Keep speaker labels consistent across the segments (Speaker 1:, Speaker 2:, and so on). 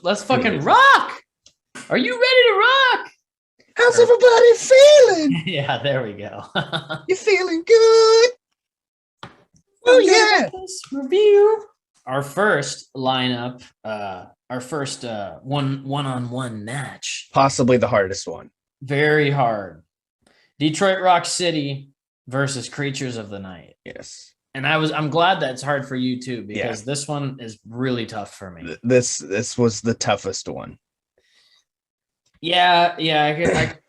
Speaker 1: let's fucking rock. Are you ready to rock?
Speaker 2: How's everybody feeling?
Speaker 1: Yeah, there we go.
Speaker 2: You feeling good? Oh yeah.
Speaker 1: This review. Our first lineup, our first one-on-one match.
Speaker 2: Possibly the hardest one.
Speaker 1: Very hard. Detroit Rock City versus Creatures of the Night.
Speaker 2: Yes.
Speaker 1: And I'm glad that's hard for you too, because this one is really tough for me.
Speaker 2: This was the toughest one.
Speaker 1: Yeah,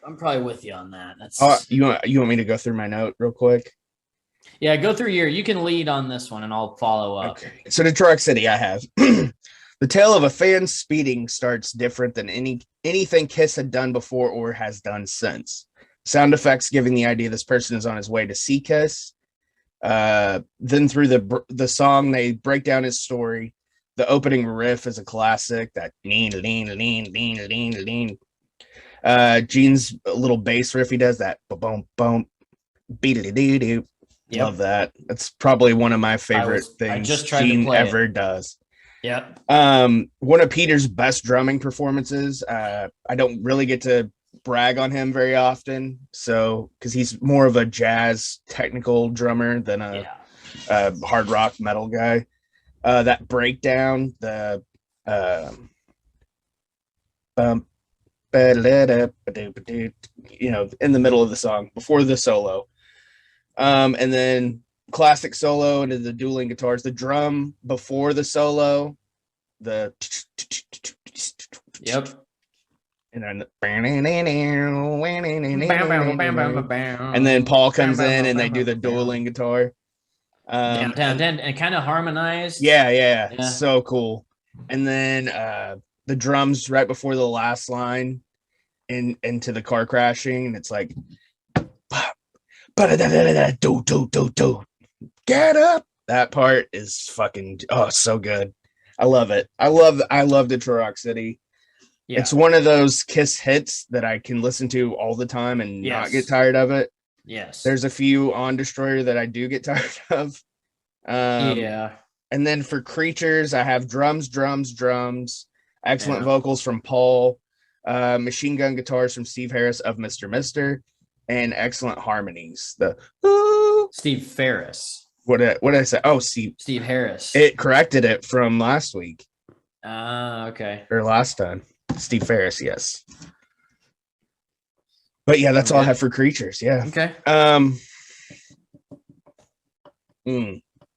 Speaker 1: I'm probably with you on that. That's
Speaker 2: you want me to go through my note real quick?
Speaker 1: Yeah, go through you can lead on this one and I'll follow up.
Speaker 2: Okay. So Detroit City, I have the tale of a fan speeding starts different than anything Kiss had done before or has done since. Sound effects giving the idea this person is on his way to see Kiss. Then through the song, they break down his story. The opening riff is a classic. That lean. Gene's little bass riff he does, that boom boom beat-a-doo-doo. Love that. That's probably one of my favorite things Gene ever does.
Speaker 1: Yep.
Speaker 2: One of Peter's best drumming performances. I don't really get to brag on him very often, so because he's more of a jazz technical drummer than a hard rock metal guy. That breakdown, the in the middle of the song before the solo, and then classic solo into the dueling guitars, the drum before the solo, and then Paul comes in and they do the dueling guitar.
Speaker 1: And kind of harmonized.
Speaker 2: Yeah. So cool. And then the drums right before the last line into the car crashing, and it's like get up. That part is fucking so good. I love it. I love Detroit Rock City. Yeah. It's one of those Kiss hits that I can listen to all the time and not get tired of it.
Speaker 1: Yes.
Speaker 2: There's a few on Destroyer that I do get tired of. And then for Creatures, I have drums. Excellent vocals from Paul. Machine gun guitars from Steve Harris of Mr. Mister, and excellent harmonies.
Speaker 1: Steve Ferris.
Speaker 2: What did I say? Oh, Steve
Speaker 1: Harris.
Speaker 2: It corrected it from last week.
Speaker 1: Okay.
Speaker 2: Or last time. Steve Ferris, yes. But yeah, that's all I have for Creatures. Yeah.
Speaker 1: Okay.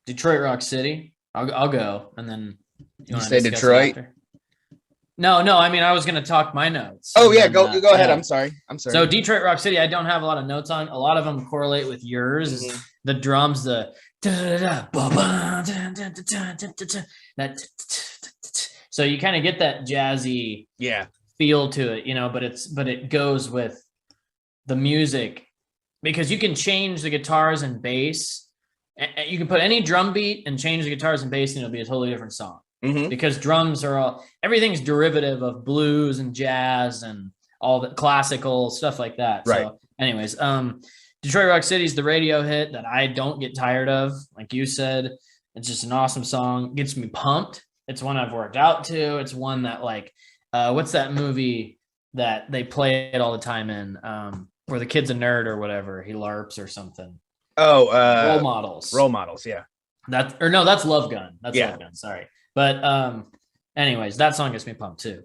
Speaker 1: Detroit Rock City. I'll go, and then
Speaker 2: you say Detroit.
Speaker 1: No. I mean, I was going to talk my notes.
Speaker 2: Oh yeah, go ahead. I'm sorry.
Speaker 1: So Detroit Rock City, I don't have a lot of notes on. A lot of them correlate with yours. Mm-hmm. The drums, so you kind of get that jazzy feel to it, but it goes with the music, because you can change the guitars and bass. You can put any drum beat and change the guitars and bass, and it'll be a totally different song. Mm-hmm. Because drums are everything's derivative of blues and jazz and all the classical stuff like that. Right. So anyways, Detroit Rock City is the radio hit that I don't get tired of. Like you said, it's just an awesome song. Gets me pumped. It's one I've worked out to. It's one that what's that movie that they play it all the time in, where the kid's a nerd or whatever. He LARPs or something.
Speaker 2: Oh,
Speaker 1: Role Models.
Speaker 2: Yeah.
Speaker 1: That's Love Gun. Love Gun. Sorry. But anyways, that song gets me pumped too.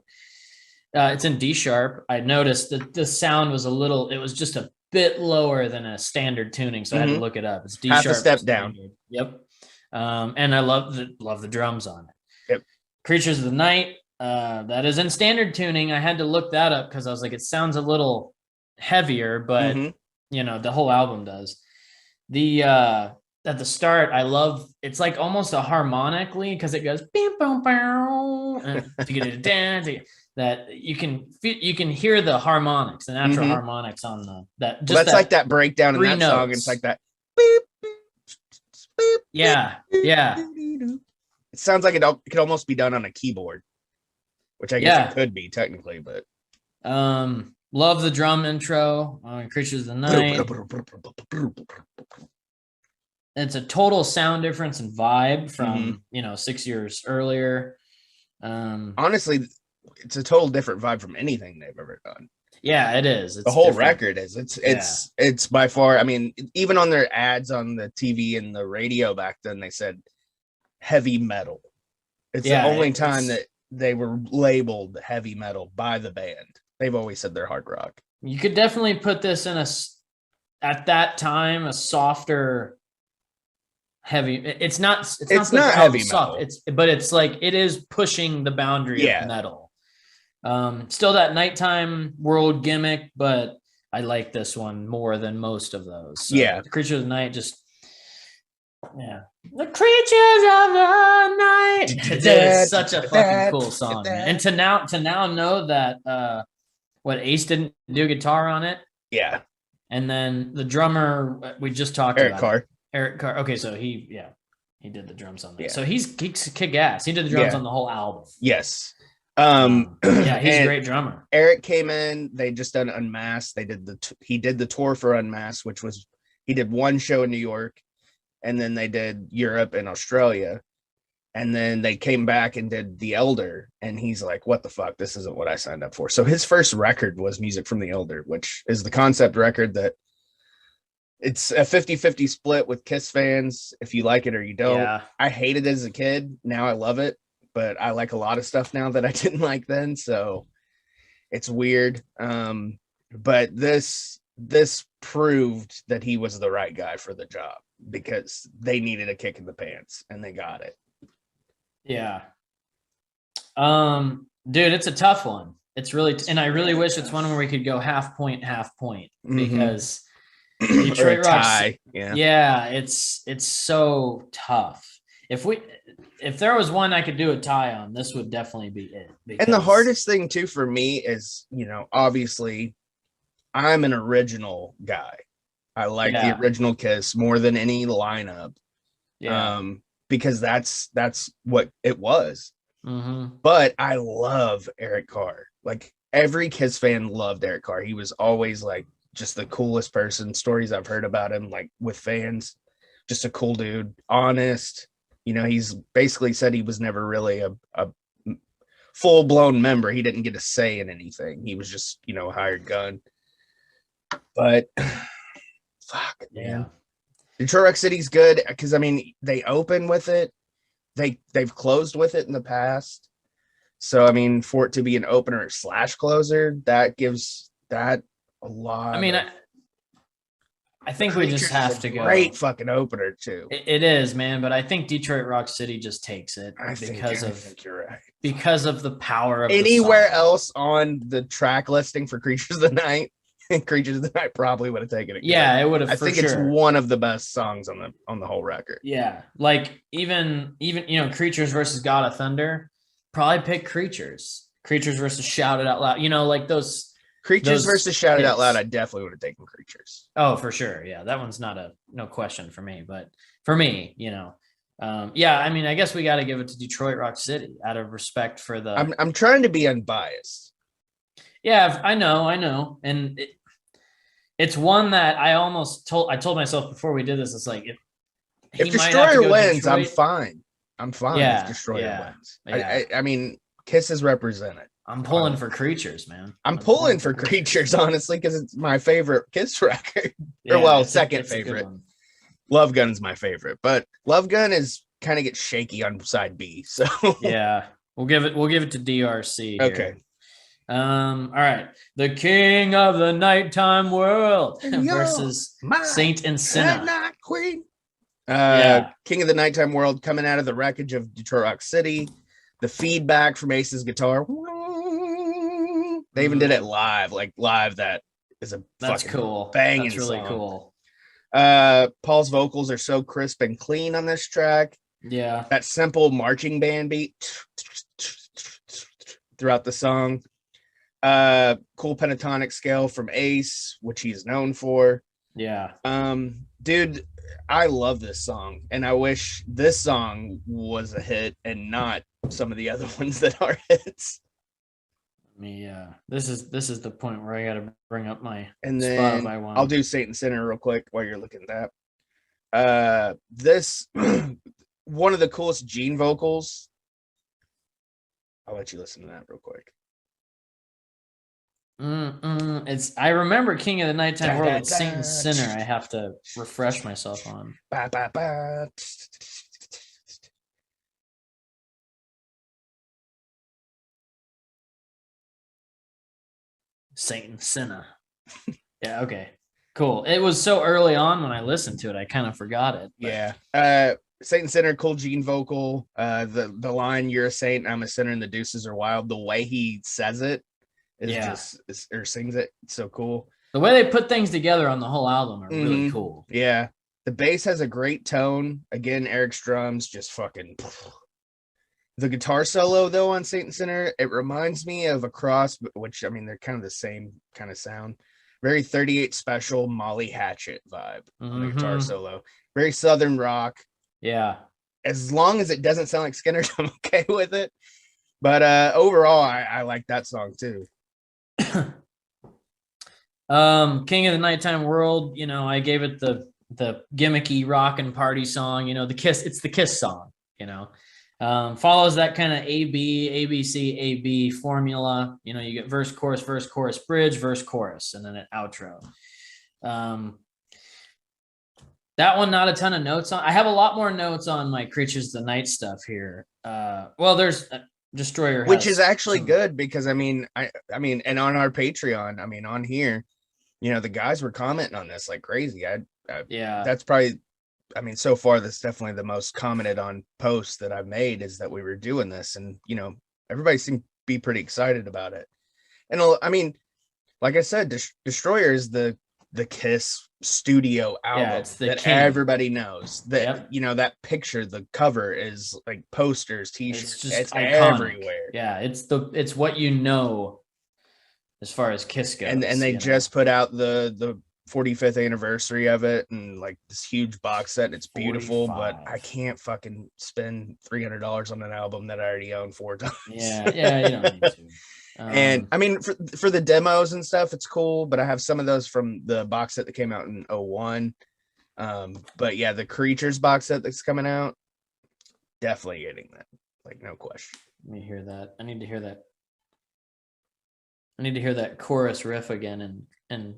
Speaker 1: It's in D sharp. I noticed that the sound was it was just a bit lower than a standard tuning, so I had to look it up. It's D sharp.
Speaker 2: Half a step down.
Speaker 1: Yep. And I love the drums on it.
Speaker 2: Yep.
Speaker 1: Creatures of the Night, that is in standard tuning. I had to look that up because I was like, it sounds a little heavier, but the whole album does. At the start, I love it's like almost a harmonically, because it goes bam boom boom that you can hear the harmonics, the natural harmonics on that. Just
Speaker 2: that's like that breakdown in that
Speaker 1: notes.
Speaker 2: Song. It's like that. Beep, beep, beep,
Speaker 1: yeah.
Speaker 2: It sounds like it could almost be done on a keyboard, which I guess it could be technically, but
Speaker 1: love the drum intro on Creatures of the Night. It's a total sound difference and vibe from 6 years earlier.
Speaker 2: Honestly, it's a total different vibe from anything they've ever done.
Speaker 1: Yeah, it is. It's
Speaker 2: the whole
Speaker 1: different.
Speaker 2: record is. It's by far. I mean, even on their ads on the TV and the radio back then, they said heavy metal. It's the only time that they were labeled heavy metal by the band. They've always said they're hard rock.
Speaker 1: You could definitely put this in at that time, a softer heavy. It's not
Speaker 2: heavy metal.
Speaker 1: But it's like, it is pushing the boundary of metal. Still that nighttime world gimmick, but I like this one more than most of those. So the Creatures of the Night, just the Creatures of the Night. It's such a fucking cool song, man. And to now know that what Ace didn't do guitar on it.
Speaker 2: Yeah.
Speaker 1: And then the drummer we just talked about. Eric Carr. Okay, so he did the drums on that. So he's kick ass. He did the drums on the whole album.
Speaker 2: Yes.
Speaker 1: He's a great drummer.
Speaker 2: Eric came in. They just done Unmasked. He did the tour for Unmasked, which was he did one show in New York, and then they did Europe and Australia, and then they came back and did The Elder. And he's like, "What the fuck? This isn't what I signed up for." So his first record was music from The Elder, which is the concept record that it's a 50-50 split with Kiss fans. If you like it or you don't. Yeah. I hated it as a kid. Now I love it. But I like a lot of stuff now that I didn't like then, so it's weird. But this proved that he was the right guy for the job, because they needed a kick in the pants, and they got it.
Speaker 1: Yeah. Dude, it's a tough one. It's really, and I really wish it's one where we could go half point, because Detroit Rock. Yeah, it's so tough. If there was one I could do a tie on, this would definitely be it.
Speaker 2: And the hardest thing too for me is, obviously I'm an original guy. I like the original Kiss more than any lineup. Yeah. Because that's what it was. Mm-hmm. But I love Eric Carr. Like, every Kiss fan loved Eric Carr. He was always like just the coolest person. Stories I've heard about him, like with fans, just a cool dude, honest. He's basically said he was never really a full-blown member. He didn't get a say in anything. He was just, a hired gun. But fuck, man. Detroit Rock City's good because, I mean, they open with it. They've closed with it in the past. So, I mean, for it to be an opener / closer, that gives that a lot.
Speaker 1: I mean, I think we just have to go.
Speaker 2: Great fucking opener too.
Speaker 1: It is, man, but I think Detroit Rock City just takes it
Speaker 2: I think you're right.
Speaker 1: Because of the power of
Speaker 2: anywhere else on the track listing for Creatures of the Night. Creatures of the Night probably would have taken it.
Speaker 1: Yeah, it would have.
Speaker 2: I think it's one of the best songs on the whole record.
Speaker 1: Yeah, like even Creatures versus God of Thunder, probably pick Creatures. Creatures versus Shout It Out Loud. Like those.
Speaker 2: Creatures versus Shout It Out Loud, I definitely would have taken Creatures.
Speaker 1: Oh, for sure. Yeah, that one's no question for me. But for me, I mean, I guess we got to give it to Detroit Rock City out of respect for the.
Speaker 2: I'm trying to be unbiased.
Speaker 1: Yeah, I know, and it's one that I told myself before we did this. It's like
Speaker 2: if Destroyer wins, I'm fine. If Destroyer wins. Yeah. I mean, Kiss is represented.
Speaker 1: I'm pulling for Creatures, man.
Speaker 2: I'm pulling for Creatures, honestly, because it's my favorite Kiss record. Second favorite. Love Gun's my favorite, but Love Gun is kind of gets shaky on side B. So
Speaker 1: yeah, we'll give it to DRC. Here.
Speaker 2: Okay.
Speaker 1: All right. The King of the Nighttime World versus Saint and Sinner.
Speaker 2: Night Queen. King of the Nighttime World coming out of the wreckage of Detroit Rock City. The feedback from Ace's guitar. They even did it live. That is
Speaker 1: that's cool.
Speaker 2: Banging
Speaker 1: That's really
Speaker 2: song.
Speaker 1: cool.
Speaker 2: Paul's vocals are so crisp and clean on this track.
Speaker 1: Yeah.
Speaker 2: That simple marching band beat throughout the song. Cool pentatonic scale from Ace, which he's known for.
Speaker 1: Yeah.
Speaker 2: Dude, I love this song, and I wish this song was a hit and not some of the other ones that are hits.
Speaker 1: This is the point where I got to bring up my
Speaker 2: and then
Speaker 1: Spotify one.
Speaker 2: I'll do Saint and Sinner real quick while you're looking at that. This one of the coolest Gene vocals. I'll let you listen to that real quick.
Speaker 1: I remember King of the Nighttime
Speaker 2: Da,
Speaker 1: World.
Speaker 2: da,
Speaker 1: It's Saint and
Speaker 2: da.
Speaker 1: Sinner. I have to refresh myself on.
Speaker 2: Ba, ba, ba.
Speaker 1: Saint and Sinner. Yeah, okay. Cool. It was so early on when I listened to it, I kind of forgot it.
Speaker 2: But. Yeah. Saint and Sinner, cool Gene vocal. The line "You're a saint, I'm a sinner, and the deuces are wild." The way he says it or sings it, it's so cool.
Speaker 1: The way they put things together on the whole album are really cool.
Speaker 2: Yeah. The bass has a great tone. Again, Eric's drums just fucking. The guitar solo though on Saint and Sinner, it reminds me of a cross, which I mean they're kind of the same kind of sound. Very 38 Special Molly Hatchet vibe on the guitar solo. Very southern rock.
Speaker 1: Yeah.
Speaker 2: As long as it doesn't sound like Skinner's, I'm okay with it. But overall, I like that song too.
Speaker 1: King of the Nighttime World, I gave it the gimmicky rock and party song, the Kiss, it's the Kiss song, follows that kind of ABC formula. You get verse, chorus, bridge, verse, chorus, and then an outro. That one, not a ton of notes on. I have a lot more notes on my Creatures of the Night stuff here. Well, there's Destroyer,
Speaker 2: which is actually good because I mean, and on our Patreon, I mean, on here, the guys were commenting on this like crazy.
Speaker 1: Yeah,
Speaker 2: that's probably, I mean, so far that's definitely the most commented on post that I've made is that we were doing this, and everybody seemed to be pretty excited about it. And I mean, like I said, Destroyer is the Kiss studio album that everybody knows. That that picture, the cover is like posters, t-shirts, it's everywhere.
Speaker 1: Yeah, it's what as far as Kiss goes.
Speaker 2: And they just put out the 45th anniversary of it, and like this huge box set. It's beautiful, 45. But I can't fucking spend $300 on an album that I already own 4 times.
Speaker 1: Yeah, you don't need to.
Speaker 2: And I mean, for the demos and stuff, it's cool, but I have some of those from the box set that came out in 2001. But yeah, the Creatures box set that's coming out, definitely getting that, like no question.
Speaker 1: Let me hear that. I need to hear that chorus riff again and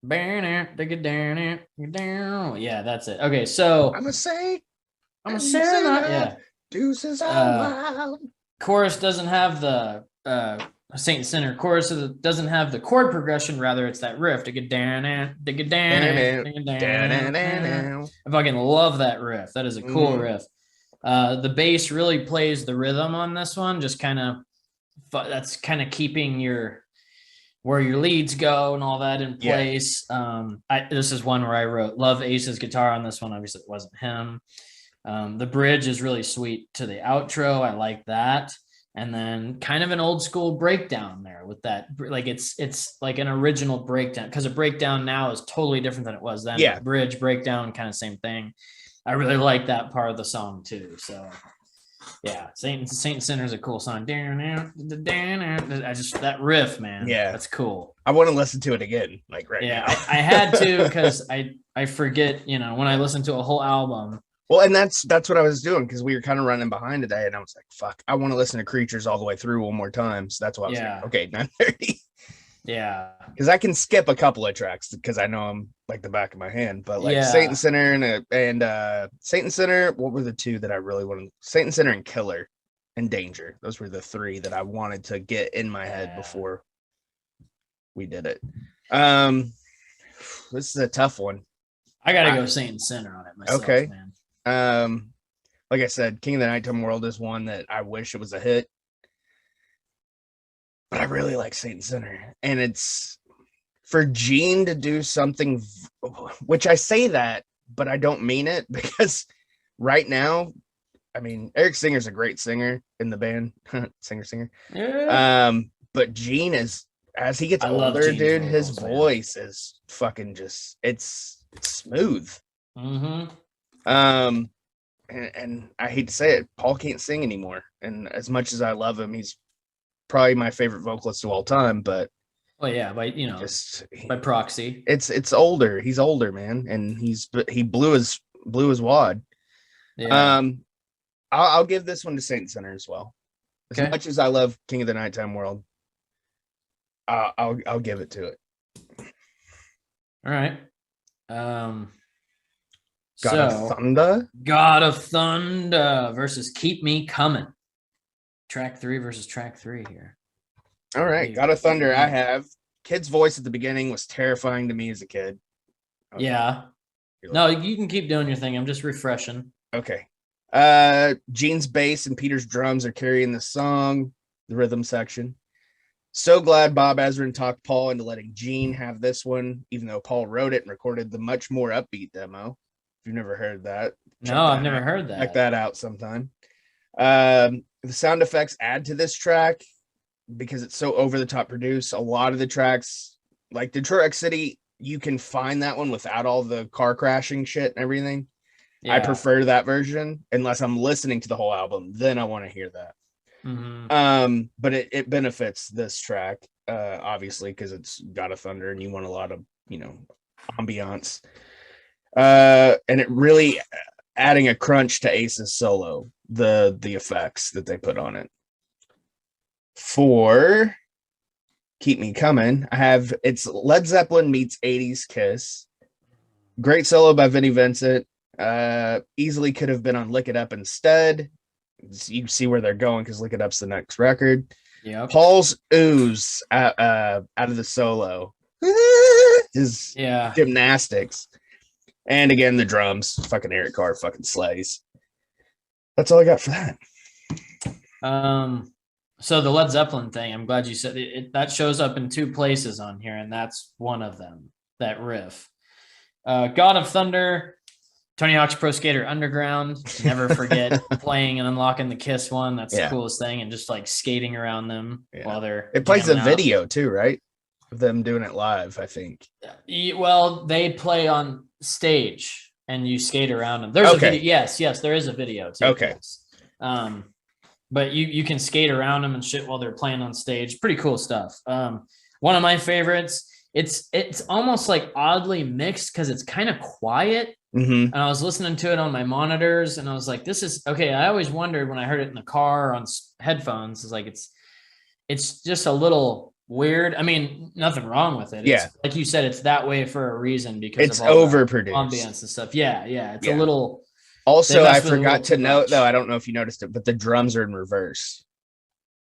Speaker 1: yeah, that's it. Okay, so
Speaker 2: I'm a saint.
Speaker 1: Yeah.
Speaker 2: Deuces are wild.
Speaker 1: Chorus doesn't have the Saint and Sinner chorus doesn't have the chord progression, rather it's that riff. I fucking love that riff. That is a cool riff. The bass really plays the rhythm on this one, just that's kind of keeping where your leads go and all that in place. This is one where I wrote love Ace's guitar on this one. Obviously it wasn't him. The bridge is really sweet to the outro. I like that. And then kind of an old school breakdown there with that. Like it's like an original breakdown, because a breakdown now is totally different than it was then.
Speaker 2: Yeah.
Speaker 1: Bridge, breakdown, kind of same thing. I really like that part of the song too. So yeah, Saint and Sinner is a cool song. That riff, man.
Speaker 2: Yeah,
Speaker 1: that's cool.
Speaker 2: I want to listen to it again, like right now.
Speaker 1: I had to, because I forget, when I listen to a whole album.
Speaker 2: Well, and that's what I was doing, because we were kind of running behind today, and I was like, fuck, I want to listen to Creatures all the way through one more time. So that's why I was like, okay, 9:30.
Speaker 1: Yeah,
Speaker 2: because I can skip a couple of tracks because I know them like the back of my hand. But like Saint and Sinner and Saint and Sinner, what were the two that I really wanted? Saint and Sinner and Killer and Danger. Those were the 3 that I wanted to get in my head before we did it. This is a tough one.
Speaker 1: I gotta go Saint and Sinner on it myself,
Speaker 2: okay,
Speaker 1: man.
Speaker 2: Like I said, King of the Nighttime World is one that I wish it was a hit. But I really like Saint and Sinner. And it's for Gene to do something, which I say that, but I don't mean it, because right now, I mean, Eric Singer's a great singer in the band. singer. Yeah. But Gene is, as he gets older, dude, his voice is fucking just, it's smooth.
Speaker 1: Mm-hmm.
Speaker 2: And I hate to say it, Paul can't sing anymore. And as much as I love him, he's probably my favorite vocalist of all time, but
Speaker 1: by proxy,
Speaker 2: it's older. He's older, man, and he blew his wad. Yeah. I'll give this one to Saint Sinner as well. As much as I love King of the Nighttime World, I'll give it to it.
Speaker 1: All right.
Speaker 2: God of Thunder?
Speaker 1: God of Thunder versus Keep Me Coming. Track 3 versus track 3 here.
Speaker 2: All right. God of Thunder, I have. Kid's voice at the beginning was terrifying to me as a kid.
Speaker 1: Yeah. No, you can keep doing your thing. I'm just refreshing.
Speaker 2: Okay. Gene's bass and Peter's drums are carrying the song, the rhythm section. So glad Bob Ezrin talked Paul into letting Gene have this one, even though Paul wrote it and recorded the much more upbeat demo. If you've never heard that.
Speaker 1: No, I've never heard that.
Speaker 2: Check that out sometime. The sound effects add to this track because it's so over the top produced. A lot of the tracks, like Detroit X City, you can find that one without all the car crashing shit and everything. Yeah. I prefer that version unless I'm listening to the whole album. Then I want to hear that.
Speaker 1: Mm-hmm.
Speaker 2: But it benefits this track, obviously, because it's God of Thunder and you want a lot of, ambiance. And it really adding a crunch to Ace's solo, the effects that they put on it. For Keep Me Coming, it's Led Zeppelin meets 80s Kiss. Great solo by Vinnie Vincent. Easily could have been on Lick It Up instead. You see where they're going because Lick It Up's the next record.
Speaker 1: Yeah.
Speaker 2: Paul's ooze out of the solo. His gymnastics. And again, the drums. Fucking Eric Carr fucking slays. That's all I got for that.
Speaker 1: So the Led Zeppelin thing, I'm glad you said it. That shows up in 2 places on here, and that's one of them, that riff. God of Thunder, Tony Hawk's Pro Skater Underground. Never forget playing and unlocking the Kiss one. That's the coolest thing. And just like skating around them while they're.
Speaker 2: It plays a video too, right? Of them doing it live, I think.
Speaker 1: Well, they play on stage and you skate around them. There's a video. Yes, there is a video too.
Speaker 2: Okay.
Speaker 1: But you can skate around them and shit while they're playing on stage. Pretty cool stuff. One of my favorites. It's almost like oddly mixed because it's kind of quiet.
Speaker 2: Mm-hmm.
Speaker 1: And I was listening to it on my monitors, and I was like, "This is okay." I always wondered when I heard it in the car or on headphones. It's like it's just a little weird. I mean, nothing wrong with it. It's, like you said, it's that way for a reason because
Speaker 2: it's of all overproduced
Speaker 1: ambience and stuff. Yeah, it's a little.
Speaker 2: Also, I forgot to note though. I don't know if you noticed it, but the drums are in reverse.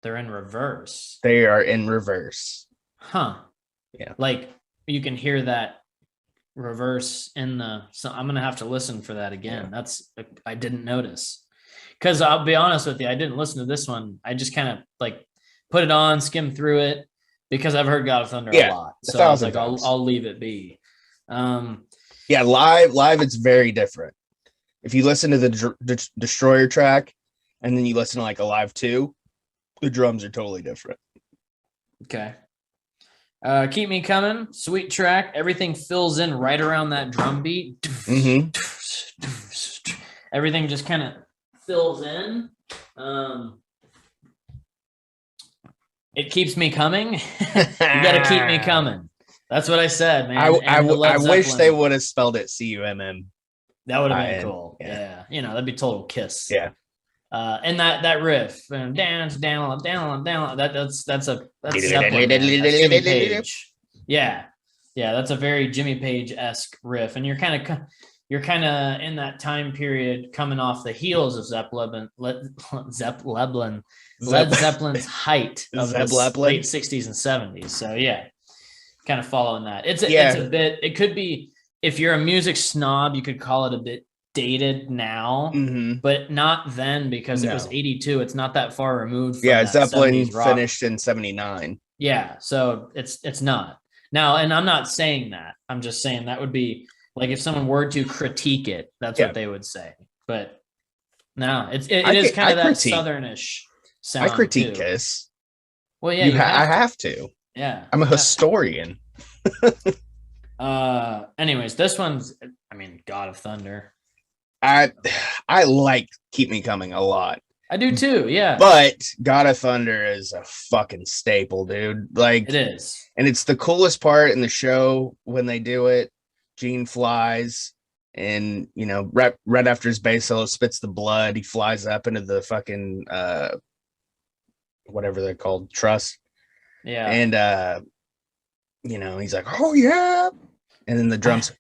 Speaker 1: They're in reverse.
Speaker 2: They are in reverse.
Speaker 1: Huh.
Speaker 2: Yeah.
Speaker 1: Like you can hear that reverse in the. So I'm gonna have to listen for that again. I didn't notice. Because I'll be honest with you, I didn't listen to this one. I just kind of like put it on, skim through it because I've heard God of Thunder a lot. So I was like, I'll leave it be.
Speaker 2: Live it's very different. If you listen to the Destroyer track and then you listen to like Alive 2, the drums are totally different.
Speaker 1: Okay. Keep Me Coming, sweet track. Everything fills in right around that drum beat.
Speaker 2: Mm-hmm.
Speaker 1: Everything just kind of fills in. It keeps me coming. You got to keep me coming. That's what I said, man.
Speaker 2: I wish they would have spelled it CUMM.
Speaker 1: That would have been cool. Yeah. That'd be total Kiss.
Speaker 2: Yeah.
Speaker 1: And that riff, and down, that's Zeppelin. That's Jimmy Page. Yeah, that's a very Jimmy Page-esque riff, and you're kind of in that time period coming off the heels of Led Zeppelin's height of the late 60s and 70s. So kind of following that. It's a bit. It could be, if you're a music snob, you could call it a bit dated now, but not then because it was 82. It's not that far removed from
Speaker 2: Zeppelin finished in 79.
Speaker 1: So it's not now, and I'm not saying that. I'm just saying that would be like if someone were to critique it, that's what they would say. But no, it is kind of that southernish sound.
Speaker 2: I critique Kiss.
Speaker 1: Well,
Speaker 2: I have to.
Speaker 1: Yeah,
Speaker 2: I'm a historian.
Speaker 1: Anyways, this one's, God of Thunder.
Speaker 2: I like Keep Me Coming a lot.
Speaker 1: I do too, yeah.
Speaker 2: But God of Thunder is a fucking staple, dude. Like,
Speaker 1: it is.
Speaker 2: And it's the coolest part in the show when they do it. Gene flies and, right after his bass solo spits the blood, he flies up into the fucking whatever they're called, truss.
Speaker 1: Yeah.
Speaker 2: And he's like, oh yeah. And then the drums.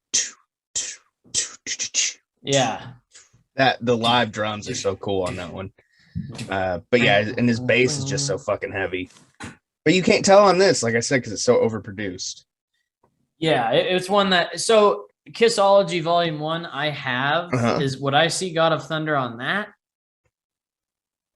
Speaker 1: Yeah.
Speaker 2: That the live drums are so cool on that one. But yeah, and his bass is just so fucking heavy. But you can't tell on this, like I said, because it's so overproduced.
Speaker 1: Yeah, it's one that so Kissology Volume 1 I have is Would I See God of Thunder on that?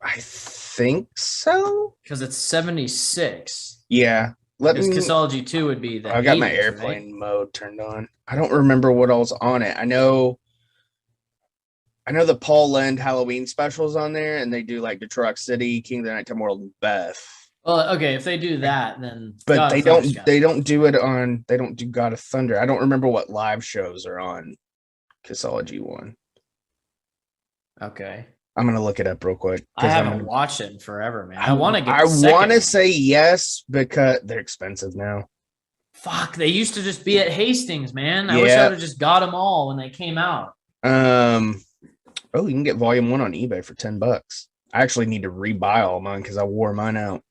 Speaker 2: I think so.
Speaker 1: Because it's 76.
Speaker 2: Yeah.
Speaker 1: Because Kissology 2 would be the
Speaker 2: I got
Speaker 1: 80s,
Speaker 2: my airplane
Speaker 1: right?
Speaker 2: mode turned on. I don't remember what all's on it. I know the Paul Lynde Halloween specials on there, and they do like Detroit City, King of the Nighttime World, and Beth.
Speaker 1: Well, okay, if they do that, then
Speaker 2: but they don't do it on. They don't do God of Thunder. I don't remember what live shows are on Kissology 1.
Speaker 1: Okay,
Speaker 2: I'm gonna look it up real quick.
Speaker 1: I haven't watched it in forever, man. I want to get.
Speaker 2: I want to say yes because they're expensive now.
Speaker 1: Fuck, they used to just be at Hastings, man. I wish I would have just got them all when they came out.
Speaker 2: Oh, you can get Volume 1 on eBay for $10. I actually need to rebuy all mine because I wore mine out.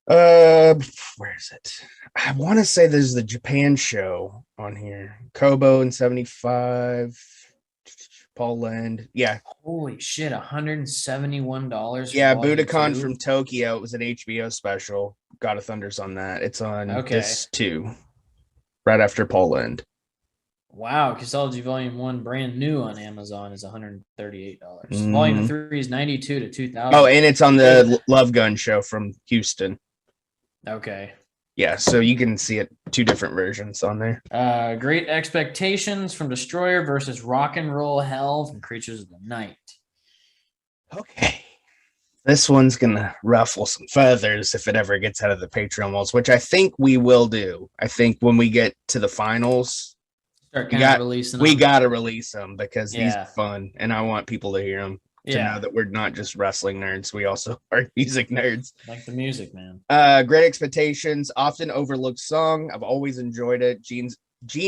Speaker 2: Where is it? I want to say there's the Japan show on here. Kobo in 75. Paul Lynde. Yeah.
Speaker 1: Holy shit, $171.
Speaker 2: Yeah, Budokan from Tokyo. It was an HBO special. God of Thunder's on that. It's on this too. Right after Paul Lynde.
Speaker 1: Wow, Kissology Volume 1 brand new on Amazon is $138. Volume 3 is 92 to 2000.
Speaker 2: Oh, and it's on the Love Gun show from Houston.
Speaker 1: Okay.
Speaker 2: Yeah, so you can see it 2 different versions on there.
Speaker 1: Great Expectations from Destroyer versus Rock and Roll Hell from Creatures of the Night.
Speaker 2: Okay. This one's going to ruffle some feathers if it ever gets out of the Patreon walls, which I think we will do. I think when we get to the finals, we got to release them because these are fun, and I want people to hear them to know that we're not just wrestling nerds. We also are music nerds.
Speaker 1: Like the music, man.
Speaker 2: Great Expectations, often overlooked song. I've always enjoyed it. Gene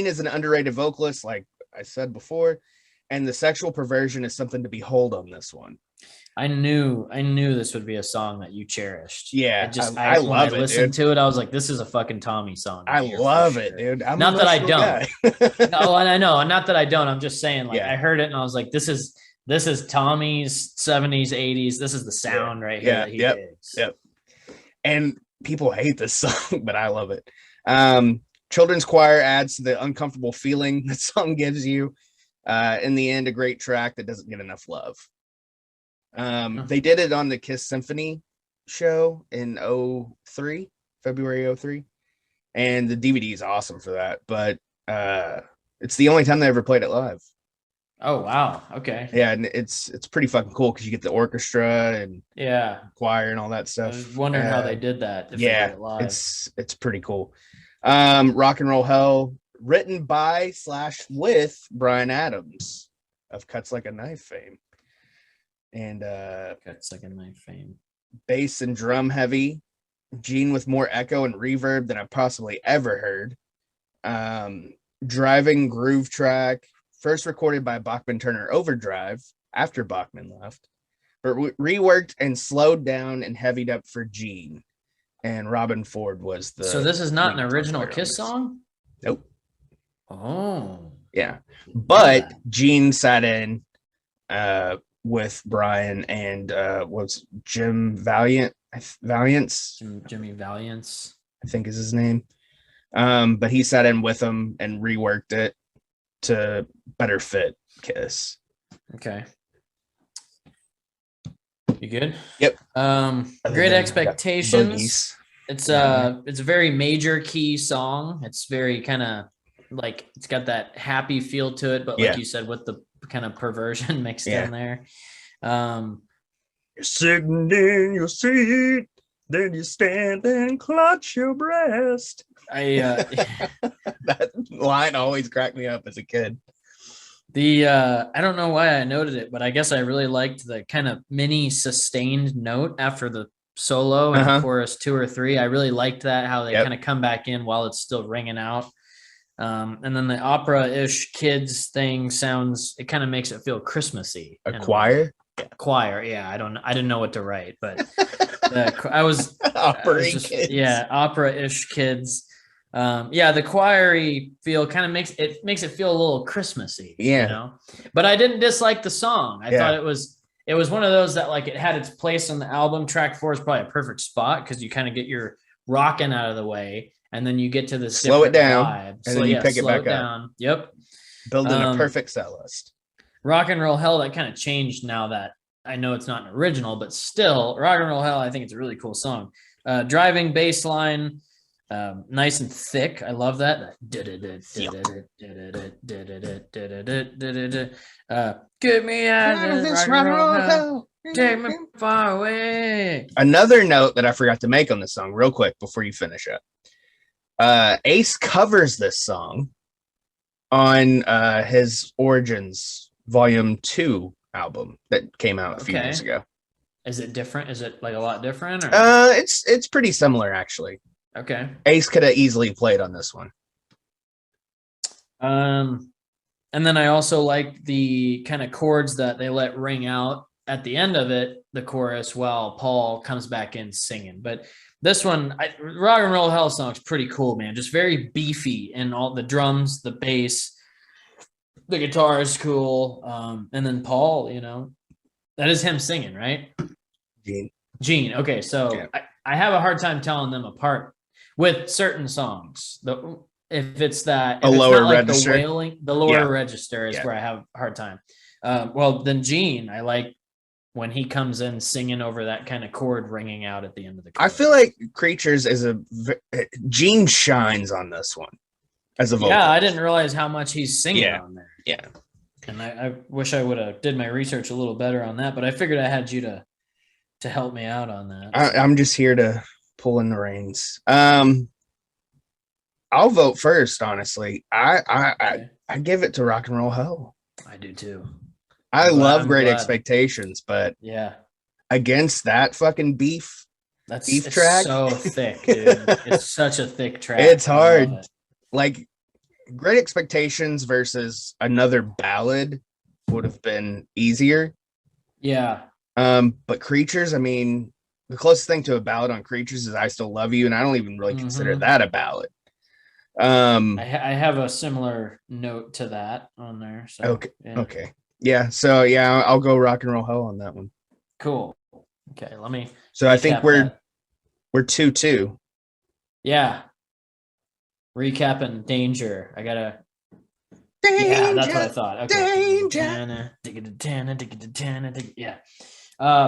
Speaker 2: is an underrated vocalist, like I said before, and the sexual perversion is something to behold on this one.
Speaker 1: I knew this would be a song that you cherished.
Speaker 2: Yeah, I love it.
Speaker 1: Listened to it, I was like, "This is a fucking Tommy song."
Speaker 2: I love it, dude.
Speaker 1: Not that I don't. No, and I know, not that I don't. I'm just saying, like, I heard it and I was like, "This is Tommy's 70s, 80s. This is the sound right here that he digs."
Speaker 2: Yep. And people hate this song, but I love it. Children's choir adds to the uncomfortable feeling the song gives you. In the end, a great track that doesn't get enough love. They did it on the Kiss Symphony show in February 03, and the DVD is awesome for that, but it's the only time they ever played it live.
Speaker 1: Oh wow, okay.
Speaker 2: Yeah, and it's pretty fucking cool because you get the orchestra and choir and all that stuff.
Speaker 1: I was wondering how they did that. If they did it live.
Speaker 2: It's pretty cool. Rock and Roll Hell, written by / with Bryan Adams of Cuts Like a Knife fame. And
Speaker 1: Cuts Like a Knife fame.
Speaker 2: Bass and drum heavy. Gene with more echo and reverb than I've possibly ever heard. Driving groove track, first recorded by Bachman Turner Overdrive after Bachman left, but reworked and slowed down and heavied up for Gene. And Robin Ford was the.
Speaker 1: So this is not an original Kiss song?
Speaker 2: Nope.
Speaker 1: Oh.
Speaker 2: Yeah. But Gene sat in with Brian and was Jim Valiance.
Speaker 1: Jimmy Valiance,
Speaker 2: I think is his name. But he sat in with him and reworked it to better fit Kiss.
Speaker 1: Okay. You good?
Speaker 2: Yep.
Speaker 1: Great Expectations. It's a very major key song. It's very kind of like it's got that happy feel to it, but like you said, with the kind of perversion mixed in there.
Speaker 2: You're sitting in your seat, then you stand and clutch your breast. That line always cracked me up as a kid.
Speaker 1: I don't know why I noted it, but I guess I really liked the kind of mini sustained note after the solo and chorus 2 or 3. I really liked that, how they kind of come back in while it's still ringing out. And then the opera-ish kids thing it kind of makes it feel Christmassy.
Speaker 2: A choir?
Speaker 1: Choir, yeah. I didn't know what to write, but I was
Speaker 2: Opera-ish
Speaker 1: just opera-ish kids. The choir-y feel kind of makes it feel a little Christmassy, But I didn't dislike the song. I thought it was one of those that like it had its place on the album. Track 4 is probably a perfect spot because you kind of get your rocking out of the way, and then you get to this
Speaker 2: slow it down
Speaker 1: vibe.
Speaker 2: and then you pick it back
Speaker 1: up. Yep,
Speaker 2: building a perfect set list.
Speaker 1: Rock and Roll Hell, that kind of changed now that I know it's not an original, but still, Rock and Roll Hell, I think it's a really cool song. Driving bass line, nice and thick. I love that. Get me out of this rock and roll hell. Take me far away.
Speaker 2: Another note that I forgot to make on this song, real quick, before you finish up. Ace covers this song on his Origins Volume 2 album that came out a few years ago.
Speaker 1: Is it different? Is it like a lot different? Or?
Speaker 2: It's pretty similar, actually.
Speaker 1: Okay.
Speaker 2: Ace could have easily played on this one.
Speaker 1: And then I also like the kind of chords that they let ring out at the end of it, the chorus, while Paul comes back in singing. But this one, Rock and Roll Hell song's pretty cool, man. Just very beefy, and all the drums, the bass, the guitar is cool. And then Paul, that is him singing, right? Gene. Okay, so I have a hard time telling them apart with certain songs. If it's that
Speaker 2: a lower register,
Speaker 1: the lower register is where I have a hard time. Well, then Gene, I like when he comes in singing over that kind of chord ringing out at the end of the chorus.
Speaker 2: I feel like Creatures is Gene shines on this one as a vocalist.
Speaker 1: Yeah, I didn't realize how much he's singing on there.
Speaker 2: Yeah.
Speaker 1: And I wish I would have did my research a little better on that, but I figured I had you to help me out on that.
Speaker 2: I'm just here to pull in the reins. I'll vote first, honestly. I give it to Rock and Roll Hell.
Speaker 1: I do too.
Speaker 2: I love Great Expectations, but against that fucking beef track,
Speaker 1: so thick, dude. It's such a thick track.
Speaker 2: It's hard. Like Great Expectations versus another ballad would have been easier.
Speaker 1: Yeah.
Speaker 2: But Creatures, I mean, the closest thing to a ballad on Creatures is I Still Love You, and I don't even really consider that a ballad.
Speaker 1: I have a similar note to that on there. So
Speaker 2: okay. Yeah, so I'll go Rock and Roll Hell on that one.
Speaker 1: Cool. Okay, let me.
Speaker 2: So I think we're 2-2.
Speaker 1: Yeah. Recapping Danger. I gotta. Yeah, that's what I thought. Okay. Danger. Yeah.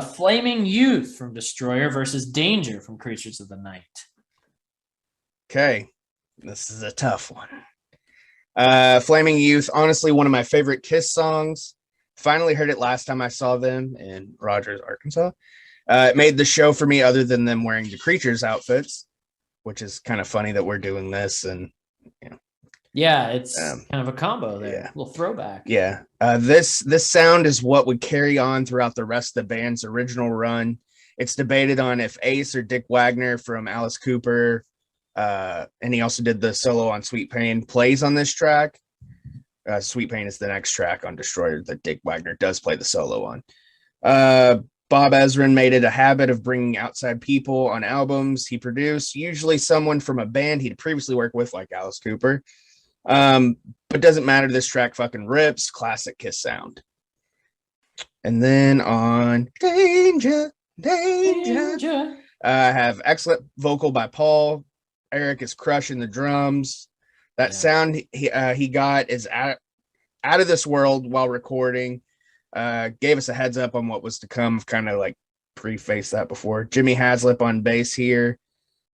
Speaker 1: Flaming Youth from Destroyer versus Danger from Creatures of the Night.
Speaker 2: Okay, this is a tough one. Flaming Youth, honestly, one of my favorite Kiss songs. Finally heard it last time I saw them in Rogers, Arkansas. It made the show for me, other than them wearing the Creatures outfits, which is kind of funny that we're doing this. And
Speaker 1: yeah, it's kind of a combo there. A little throwback.
Speaker 2: Yeah. This sound is what would carry on throughout the rest of the band's original run. It's debated on if Ace or Dick Wagner from Alice Cooper, and he also did the solo on Sweet Pain, plays on this track. Sweet Pain is the next track on Destroyer that Dick Wagner does play the solo on. Bob Ezrin made it a habit of bringing outside people on albums he produced, usually someone from a band he'd previously worked with, like Alice Cooper. But doesn't matter. This track fucking rips. Classic Kiss sound. And then on Danger. I have excellent vocal by Paul. Eric is crushing the drums. That sound he got is out of this world while recording. Gave us a heads up on what was to come. Kind of like preface that before. Jimmy Haslip on bass here.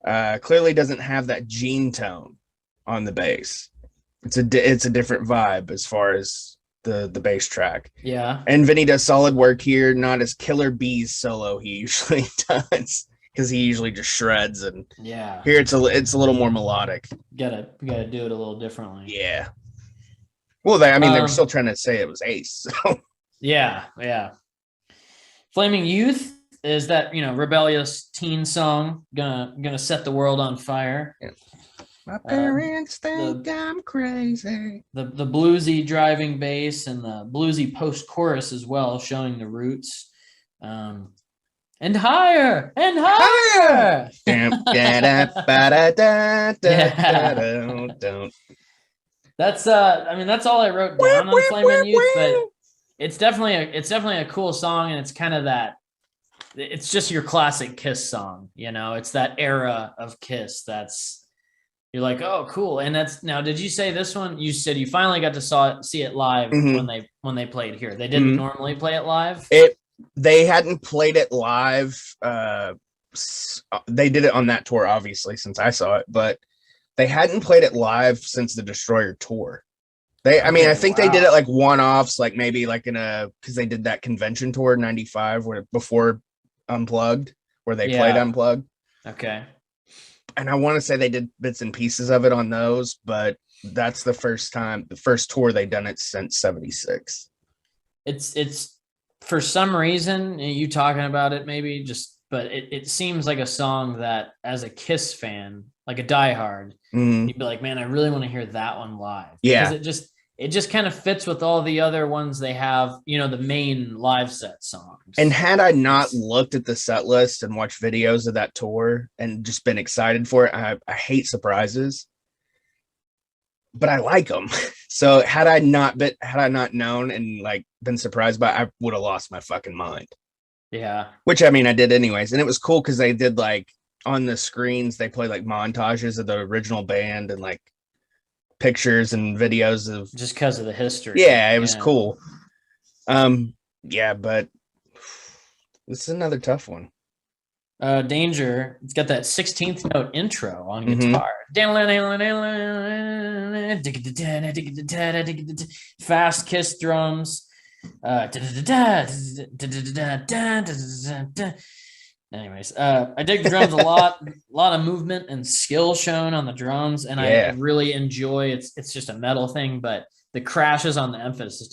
Speaker 2: Clearly doesn't have that Gene tone on the bass. It's a different vibe as far as the bass track.
Speaker 1: Yeah.
Speaker 2: And Vinny does solid work here. Not as Killer Bees solo he usually does, because he usually just shreds, and here it's a little more melodic.
Speaker 1: You gotta do it a little differently.
Speaker 2: Yeah. Well, they were still trying to say it was Ace. So.
Speaker 1: Yeah. Flaming Youth is that rebellious teen song gonna set the world on fire. Yeah.
Speaker 2: My parents think I'm crazy.
Speaker 1: The bluesy driving bass and the bluesy post chorus as well, showing the roots. And and higher and higher. That's I mean, that's all I wrote down on Flamin' Youth, but it's definitely a cool song, and it's kind of that, it's just your classic Kiss song, you know. It's that era of Kiss that's, you're like, oh, cool. And that's, now, did you say this one? You said you finally got to see it live when they played here. They didn't normally play it live.
Speaker 2: They hadn't played it live. They did it on that tour, obviously, since I saw it, but they hadn't played it live since the Destroyer tour. I mean, I think they did it like one-offs, like maybe like because they did that convention tour in '95 before Unplugged, where they played Unplugged.
Speaker 1: Okay.
Speaker 2: And I want to say they did bits and pieces of it on those, but that's the first tour they've done it since '76.
Speaker 1: It's for some reason, you talking about it maybe just, but it seems like a song that, as a Kiss fan, like a diehard, you'd be like, man, I really want to hear that one live.
Speaker 2: Yeah.
Speaker 1: Because it just kind of fits with all the other ones they have, you know, the main live set songs.
Speaker 2: And had I not looked at the set list and watched videos of that tour and just been excited for it, I hate surprises, but I like them. So had I not known and like been surprised by it, I would have lost my fucking mind.
Speaker 1: Yeah.
Speaker 2: Which, I mean, I did anyways. And it was cool because they did, like, on the screens, they played like montages of the original band and like pictures and videos of,
Speaker 1: just because of the history.
Speaker 2: Yeah, it was cool. Yeah, but this is another tough one.
Speaker 1: Danger. It's got that 16th note intro on guitar. Fast Kiss drums. Anyways, I dig the drums a lot. A lot of movement and skill shown on the drums, and I really enjoy it's just a metal thing, but the crashes on the emphasis,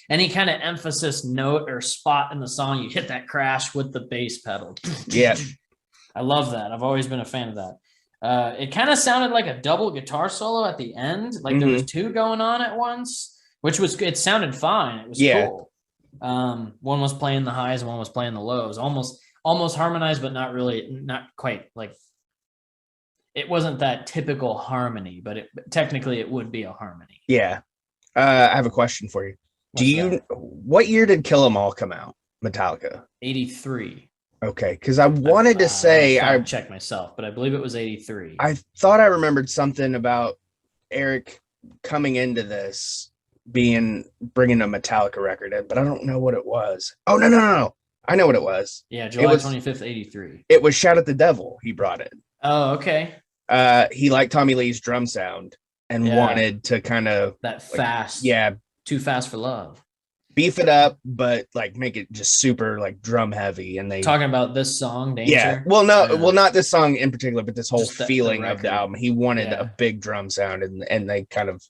Speaker 1: any kind of emphasis note or spot in the song, you hit that crash with the bass pedal.
Speaker 2: Yeah,
Speaker 1: I love that. I've always been a fan of that. It kind of sounded like a double guitar solo at the end, like there was two going on at once, which was, it sounded fine. It was cool. One was playing the highs and one was playing the lows, almost harmonized, but not really, not quite. Like, it wasn't that typical harmony, but technically it would be a harmony.
Speaker 2: Yeah. I have a question for you. What year did Kill 'Em All come out? Metallica?
Speaker 1: 83.
Speaker 2: Okay, because I wanted to say,
Speaker 1: I checked myself, but I believe it was 83.
Speaker 2: I thought I remembered something about Eric coming into this bringing a Metallica record in, but I don't know what it was. Oh, no. I know what it was.
Speaker 1: Yeah, July 25th, 83.
Speaker 2: It was Shout at the Devil. He brought it.
Speaker 1: Oh, okay.
Speaker 2: He liked Tommy Lee's drum sound and wanted to kind of
Speaker 1: that fast.
Speaker 2: Yeah.
Speaker 1: Too fast for love.
Speaker 2: Beef it up, but like make it just super like drum heavy. And they
Speaker 1: talking about this song, Danger?
Speaker 2: Yeah. Well, no, well, not this song in particular, but this whole feeling of the album. He wanted a big drum sound, and they kind of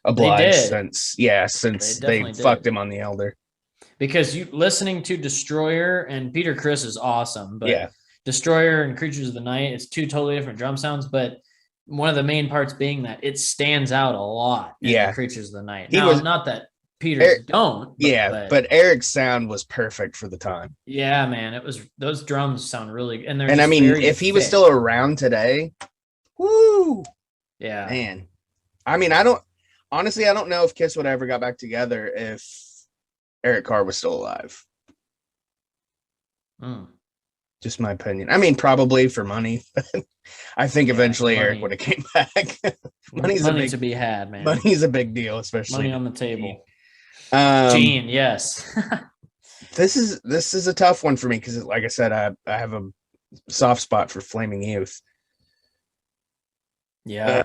Speaker 2: obliged since they fucked him on the Elder.
Speaker 1: Because you listening to Destroyer and Peter Criss is awesome, but Destroyer and Creatures of the Night, it's two totally different drum sounds, but one of the main parts being that it stands out a lot in Creatures of the Night. Not that Peter's don't.
Speaker 2: But Eric's sound was perfect for the time.
Speaker 1: Yeah, man. It was, those drums sound really, and
Speaker 2: I mean, if he was still around today, woo. Yeah. Man. I mean, I don't know if Kiss would ever got back together if Eric Carr was still alive. Just my opinion. I mean, probably for money. I think eventually Eric would have came back. Money to be had, man. Money's a big deal, especially
Speaker 1: money on the table. Gene, yes.
Speaker 2: This is a tough one for me because, like I said, I have a soft spot for Flaming Youth.
Speaker 1: Yeah,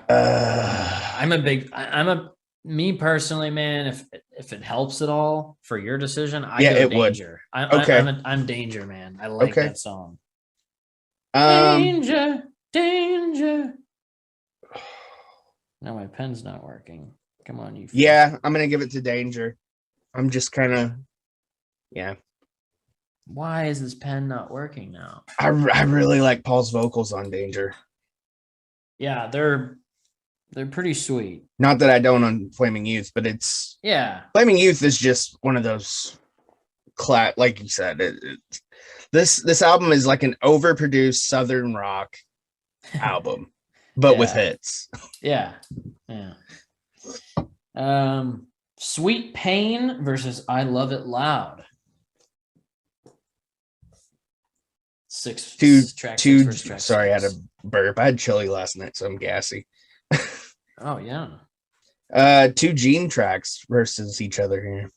Speaker 1: me personally, man. If it helps at all for your decision, I go Danger. I'm Danger, man. I like that song. Danger. Now my pen's not working. Come on, you.
Speaker 2: Yeah, I'm gonna give it to Danger. I'm just kind of,
Speaker 1: Why is this pen not working now?
Speaker 2: I really like Paul's vocals on Danger.
Speaker 1: Yeah, they're They're pretty sweet.
Speaker 2: Not that I don't on Flaming Youth, but Flaming Youth is just one of those like you said. This album is like an overproduced Southern rock album, but with hits.
Speaker 1: Yeah. Sweet Pain versus I Love It Loud.
Speaker 2: Two tracks. Sorry, I had a burp. I had chili last night, so I'm gassy.
Speaker 1: Oh yeah.
Speaker 2: 2 Gene tracks versus each other here.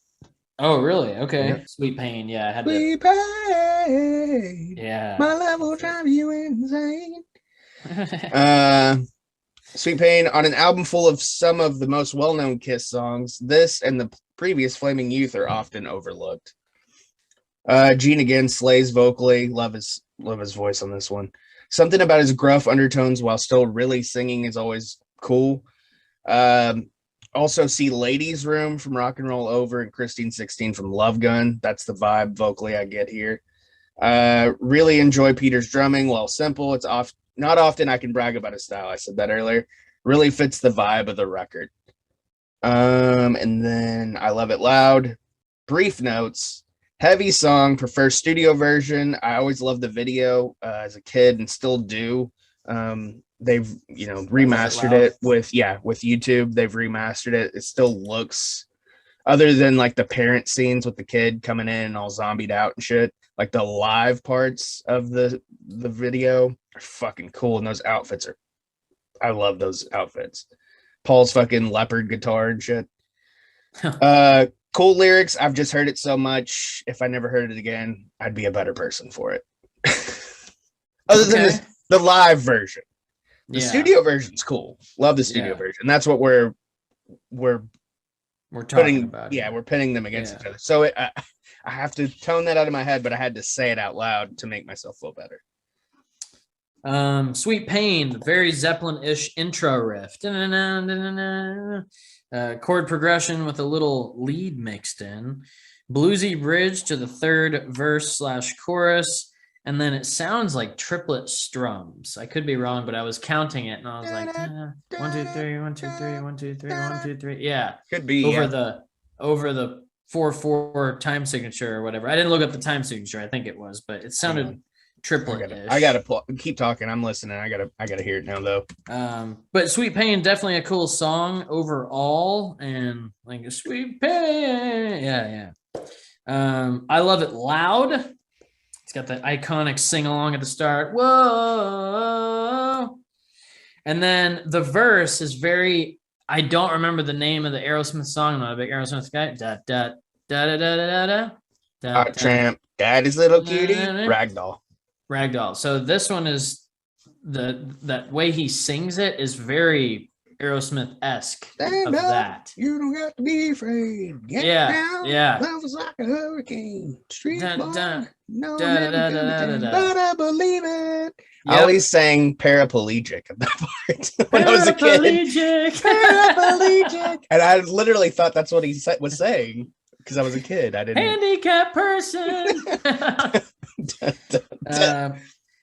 Speaker 1: Oh really? Okay. Yep. Sweet Pain. Yeah, I had
Speaker 2: Sweet Pain.
Speaker 1: Yeah.
Speaker 2: My love will drive you insane. Sweet Pain on an album full of some of the most well-known Kiss songs. This and the previous Flaming Youth are often overlooked. Gene again slays vocally. Love his voice on this one. Something about his gruff undertones while still really singing is always cool. Also see Ladies Room from Rock and Roll Over and Christine 16 from Love Gun. That's the vibe vocally I get here. Really enjoy Peter's drumming. While simple, it's not often I can brag about his style. I said that earlier. Really fits the vibe of the record. And then I Love It Loud. Brief notes. Heavy song. Prefer studio version. I always loved the video as a kid and still do. They've remastered it with YouTube. They've remastered it. It still looks, other than like the parent scenes with the kid coming in all zombied out and shit, like the live parts of the video are fucking cool. And those outfits I love those outfits. Paul's fucking leopard guitar and shit. Cool lyrics. I've just heard it so much. If I never heard it again, I'd be a better person for it. Other than the live version. The studio version's cool. Love the studio version. That's what we're
Speaker 1: talking about.
Speaker 2: Yeah, we're pitting them against each other. So I have to tone that out of my head, but I had to say it out loud to make myself feel better.
Speaker 1: Sweet Pain, very Zeppelin-ish intro riff. Chord progression with a little lead mixed in. Bluesy bridge to the third verse / chorus. And then it sounds like triplet strums. I could be wrong, but I was counting it and I was like, 1, 2, 3, 1, 2, 3, 1, 2, 3, 1, 2, 3. Yeah.
Speaker 2: Could be
Speaker 1: over the 4/4 time signature or whatever. I didn't look up the time signature. I think it was, but it sounded triplet-ish.
Speaker 2: I gotta keep talking. I'm listening. I gotta hear it now though.
Speaker 1: But Sweet Pain, definitely a cool song overall, and like a Sweet Pain. Yeah. I Love It Loud. It's got that iconic sing-along at the start. Whoa. And then the verse is very, I don't remember the name of the Aerosmith song. I'm not a big Aerosmith guy. Da da da da da da da da.
Speaker 2: Hot Tramp, Daddy's Little Cutie, Ragdoll.
Speaker 1: So this one is that way he sings it is very Aerosmith-esque of that.
Speaker 2: You don't got to be afraid. Get down.
Speaker 1: Yeah.
Speaker 2: Love is like a hurricane. Street boy. No, but I believe it. Yep. I always sang paraplegic at that part when I was a kid. Paraplegic. And I literally thought that's what he was saying because I was a kid. I didn't.
Speaker 1: Handicapped person.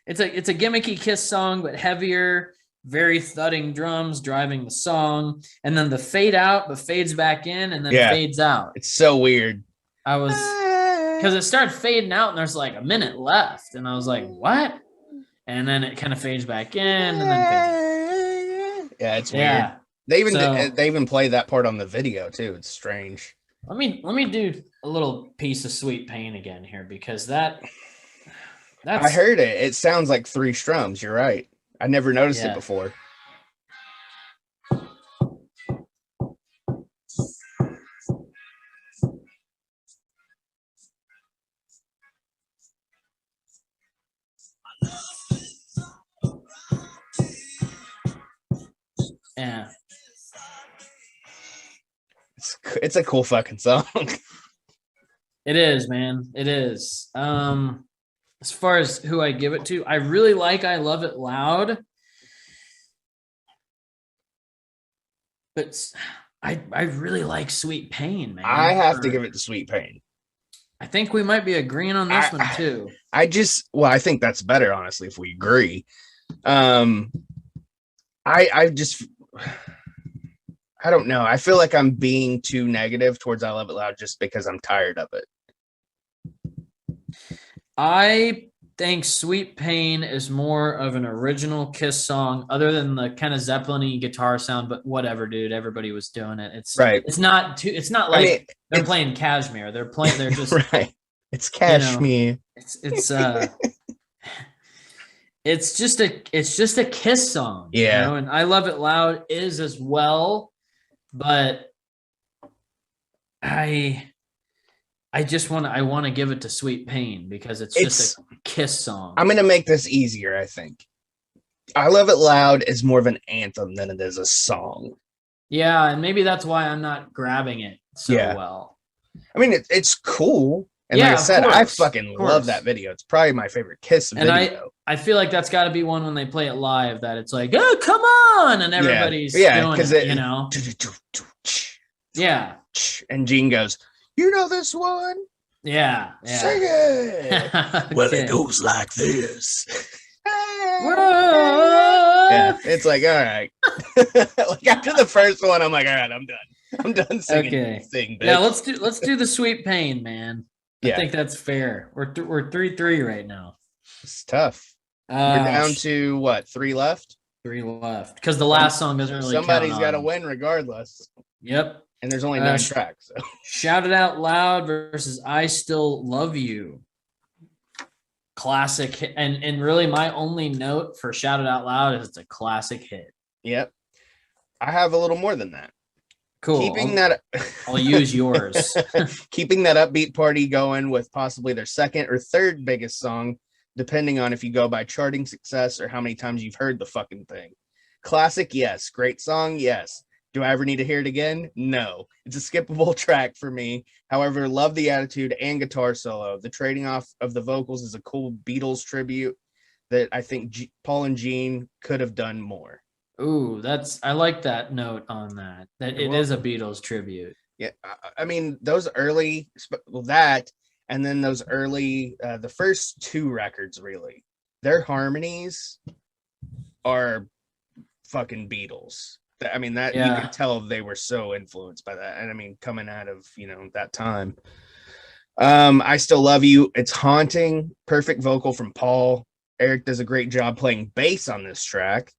Speaker 1: It's a gimmicky Kiss song, but heavier. Very thudding drums driving the song, and then the fade out, but fades back in, and then fades out.
Speaker 2: It's so weird.
Speaker 1: I was because it started fading out, and there's like a minute left, and I was like, "What?" And then it kind of fades back in, and then fades.
Speaker 2: Yeah, it's weird. They even play that part on the video too. It's strange.
Speaker 1: Let me do a little piece of Sweet Pain again here because that's.
Speaker 2: I heard it. It sounds like 3 strums. You're right. I never noticed it before.
Speaker 1: Yeah.
Speaker 2: It's a cool fucking song.
Speaker 1: It is, man. It is. As far as who I give it to, I really like I Love It Loud. But I really like Sweet Pain, man.
Speaker 2: I have to give it to Sweet Pain.
Speaker 1: I think we might be agreeing on this one too.
Speaker 2: I think that's better, honestly, if we agree. I I don't know. I feel like I'm being too negative towards I Love It Loud just because I'm tired of it.
Speaker 1: I think Sweet Pain is more of an original Kiss song, other than the kind of Zeppelin-y guitar sound, but whatever, dude. Everybody was doing it. It's not like they're playing Cashmere. They're just
Speaker 2: right. It's Cashmere.
Speaker 1: It's just a Kiss song.
Speaker 2: Yeah.
Speaker 1: And I Love It Loud is as well, but I want to give it to Sweet Pain because it's just a Kiss song.
Speaker 2: I'm going to make this easier, I think. I Love It Loud is more of an anthem than it is a song.
Speaker 1: Yeah, and maybe that's why I'm not grabbing it so well.
Speaker 2: I mean, it's cool. And like I said, I fucking love that video. It's probably my favorite Kiss video.
Speaker 1: And I feel like that's got to be one when they play it live that it's like, oh, come on! And everybody's doing it, you know? Yeah.
Speaker 2: And Gene goes, you know this one?
Speaker 1: Yeah.
Speaker 2: Sing it. Okay. Well, it goes like this. Yeah, it's like, all right. Like after the first one, I'm like, all right, I'm done. I'm done singing.
Speaker 1: Okay.
Speaker 2: Sing, bitch.
Speaker 1: Yeah, let's do the Sweet Pain, man. I think that's fair. We're 3-3 right now.
Speaker 2: It's tough. We're down to what? 3 left?
Speaker 1: 3 left. Because the last song doesn't really
Speaker 2: Somebody's got to win regardless.
Speaker 1: Yep.
Speaker 2: And there's only 9 tracks. So.
Speaker 1: Shout It Out Loud versus I Still Love You. Classic hit. And really my only note for Shout It Out Loud is it's a classic hit.
Speaker 2: Yep. I have a little more than that.
Speaker 1: Cool. I'll use yours.
Speaker 2: Keeping that upbeat party going with possibly their second or third biggest song, depending on if you go by charting success or how many times you've heard the fucking thing. Classic, yes. Great song, yes. Do I ever need to hear it again? No. It's a skippable track for me. However, love the attitude and guitar solo. The trading off of the vocals is a cool Beatles tribute that I think Paul and Gene could have done more.
Speaker 1: Ooh, I like that note on that. That it is a Beatles tribute.
Speaker 2: Yeah, I mean those early, that, and then those early, the first 2 records really, their harmonies are fucking Beatles. I mean that you can tell they were so influenced by that, and I mean coming out of that time. I Still Love You. It's haunting. Perfect vocal from Paul. Eric does a great job playing bass on this track.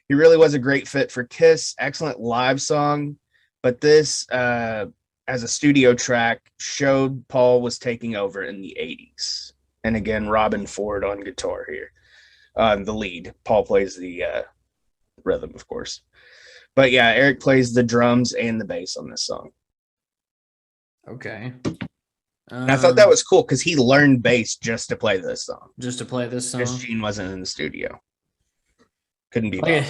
Speaker 2: He really was a great fit for Kiss. Excellent live song, but this, as a studio track, showed Paul was taking over in the 80s. And again, Robin Ford on guitar here, the lead. Paul plays the rhythm, of course. But yeah, Eric plays the drums and the bass on this song.
Speaker 1: Okay.
Speaker 2: I thought that was cool because he learned bass just to play this song.
Speaker 1: Just to play this song?
Speaker 2: Because Gene wasn't in the studio. Couldn't be
Speaker 1: like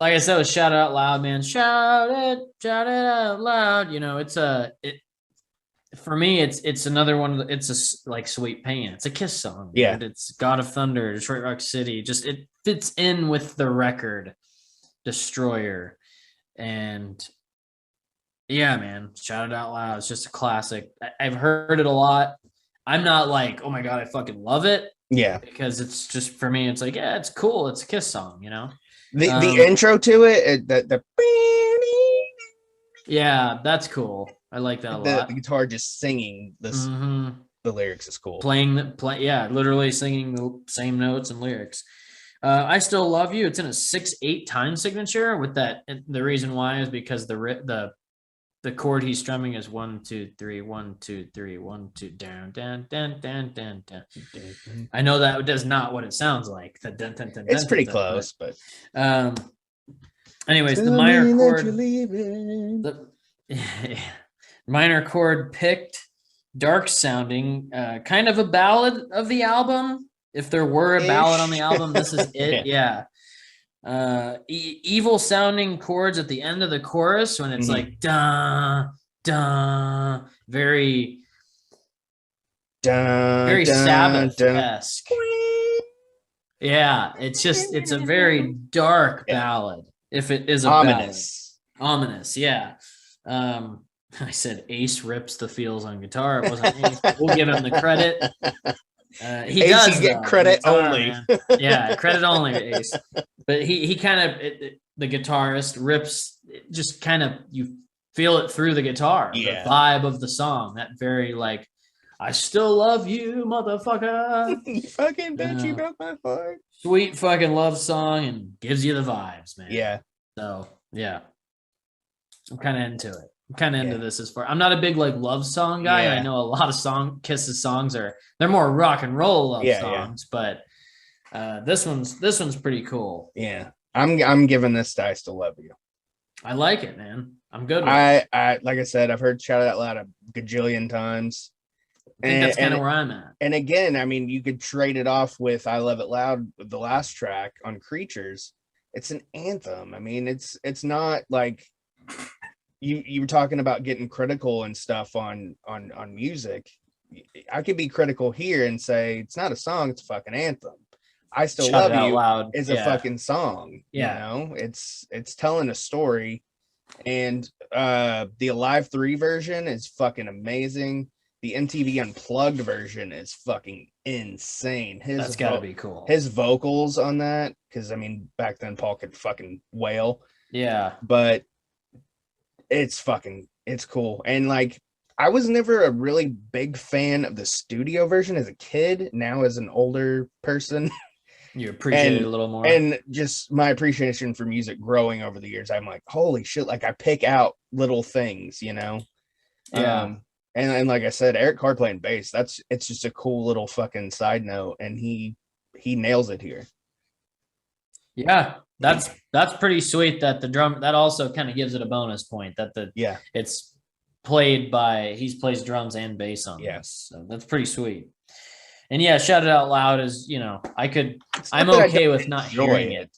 Speaker 1: I said, with Shout It Out Loud, man. Shout it out loud. For me, it's another one. It's like Sweet Pain. It's a Kiss song.
Speaker 2: Yeah.
Speaker 1: Dude. It's God of Thunder, Detroit Rock City. Just it fits in with the record, Destroyer, and yeah, man. Shout It Out Loud. It's just a classic. I've heard it a lot. I'm not like, oh my God, I fucking love it.
Speaker 2: Yeah.
Speaker 1: Because it's just, for me, it's like, yeah, it's cool. It's a Kiss song,
Speaker 2: The intro to it,
Speaker 1: yeah, that's cool. I like that a lot.
Speaker 2: The guitar just singing this, the lyrics is cool.
Speaker 1: Literally singing the same notes and lyrics. I Still Love You. It's in a 6/8 time signature with that. The reason why is because the chord he's strumming is 1 2 3 1 2 3 1 2 down down down down down down. I know that does not what it sounds like.
Speaker 2: It's pretty close, but
Speaker 1: anyways, the minor chord, minor chord picked, dark sounding, kind of a ballad of the album. If there were a ballad on the album, this is it. Yeah. Evil sounding chords at the end of the chorus when it's like da da, very Sabbath-esque. Yeah, it's a very dark ballad. If it is a ominous, yeah. I said Ace rips the feels on guitar. It wasn't Ace, but we'll give him the credit. He
Speaker 2: Ace,
Speaker 1: does
Speaker 2: get credit only.
Speaker 1: Yeah, credit only, Ace. But he kind of the guitarist rips it just kind of, you feel it through the guitar, the vibe of the song, that very like, I still love you, motherfucker.
Speaker 2: You fucking bitch, you broke my heart.
Speaker 1: Sweet fucking love song, and gives you the vibes, man.
Speaker 2: Yeah.
Speaker 1: So yeah, I'm kind of into it. I'm kind of into this as far. I'm not a big like love song guy. And I know a lot of Kiss's songs they're more rock and roll love songs, but this one's pretty cool.
Speaker 2: Yeah. I'm giving this to I Still Love You.
Speaker 1: I like it, man. I'm good with it.
Speaker 2: I like I said, I've heard Shout It Out Loud a gajillion times.
Speaker 1: I think that's kind of where I'm at.
Speaker 2: And again, I mean, you could trade it off with I Love It Loud, the last track on Creatures. It's an anthem. I mean, it's not like you were talking about getting critical and stuff on music. I could be critical here and say it's not a song, it's a fucking anthem. I Still Love You loud. Is a fucking song. Yeah. You know, it's telling a story. And the Alive 3 version is fucking amazing. The MTV Unplugged version is fucking insane.
Speaker 1: That's gotta be cool.
Speaker 2: His vocals on that, because I mean, back then Paul could fucking wail.
Speaker 1: Yeah.
Speaker 2: But it's cool. And like, I was never a really big fan of the studio version as a kid. Now, as an older person,
Speaker 1: you appreciate it a little more.
Speaker 2: And just my appreciation for music growing over the years, I'm like, holy shit, like I pick out little things, you know?
Speaker 1: Yeah.
Speaker 2: And like I said, Eric Carr playing bass, it's just a cool little fucking side note, and he nails it here.
Speaker 1: Yeah, that's pretty sweet that the drum, that also kind of gives it a bonus point that it's played by, he plays drums and bass on this. So that's pretty sweet. And yeah, Shout It Out Loud is, you know, I'm okay with not hearing it.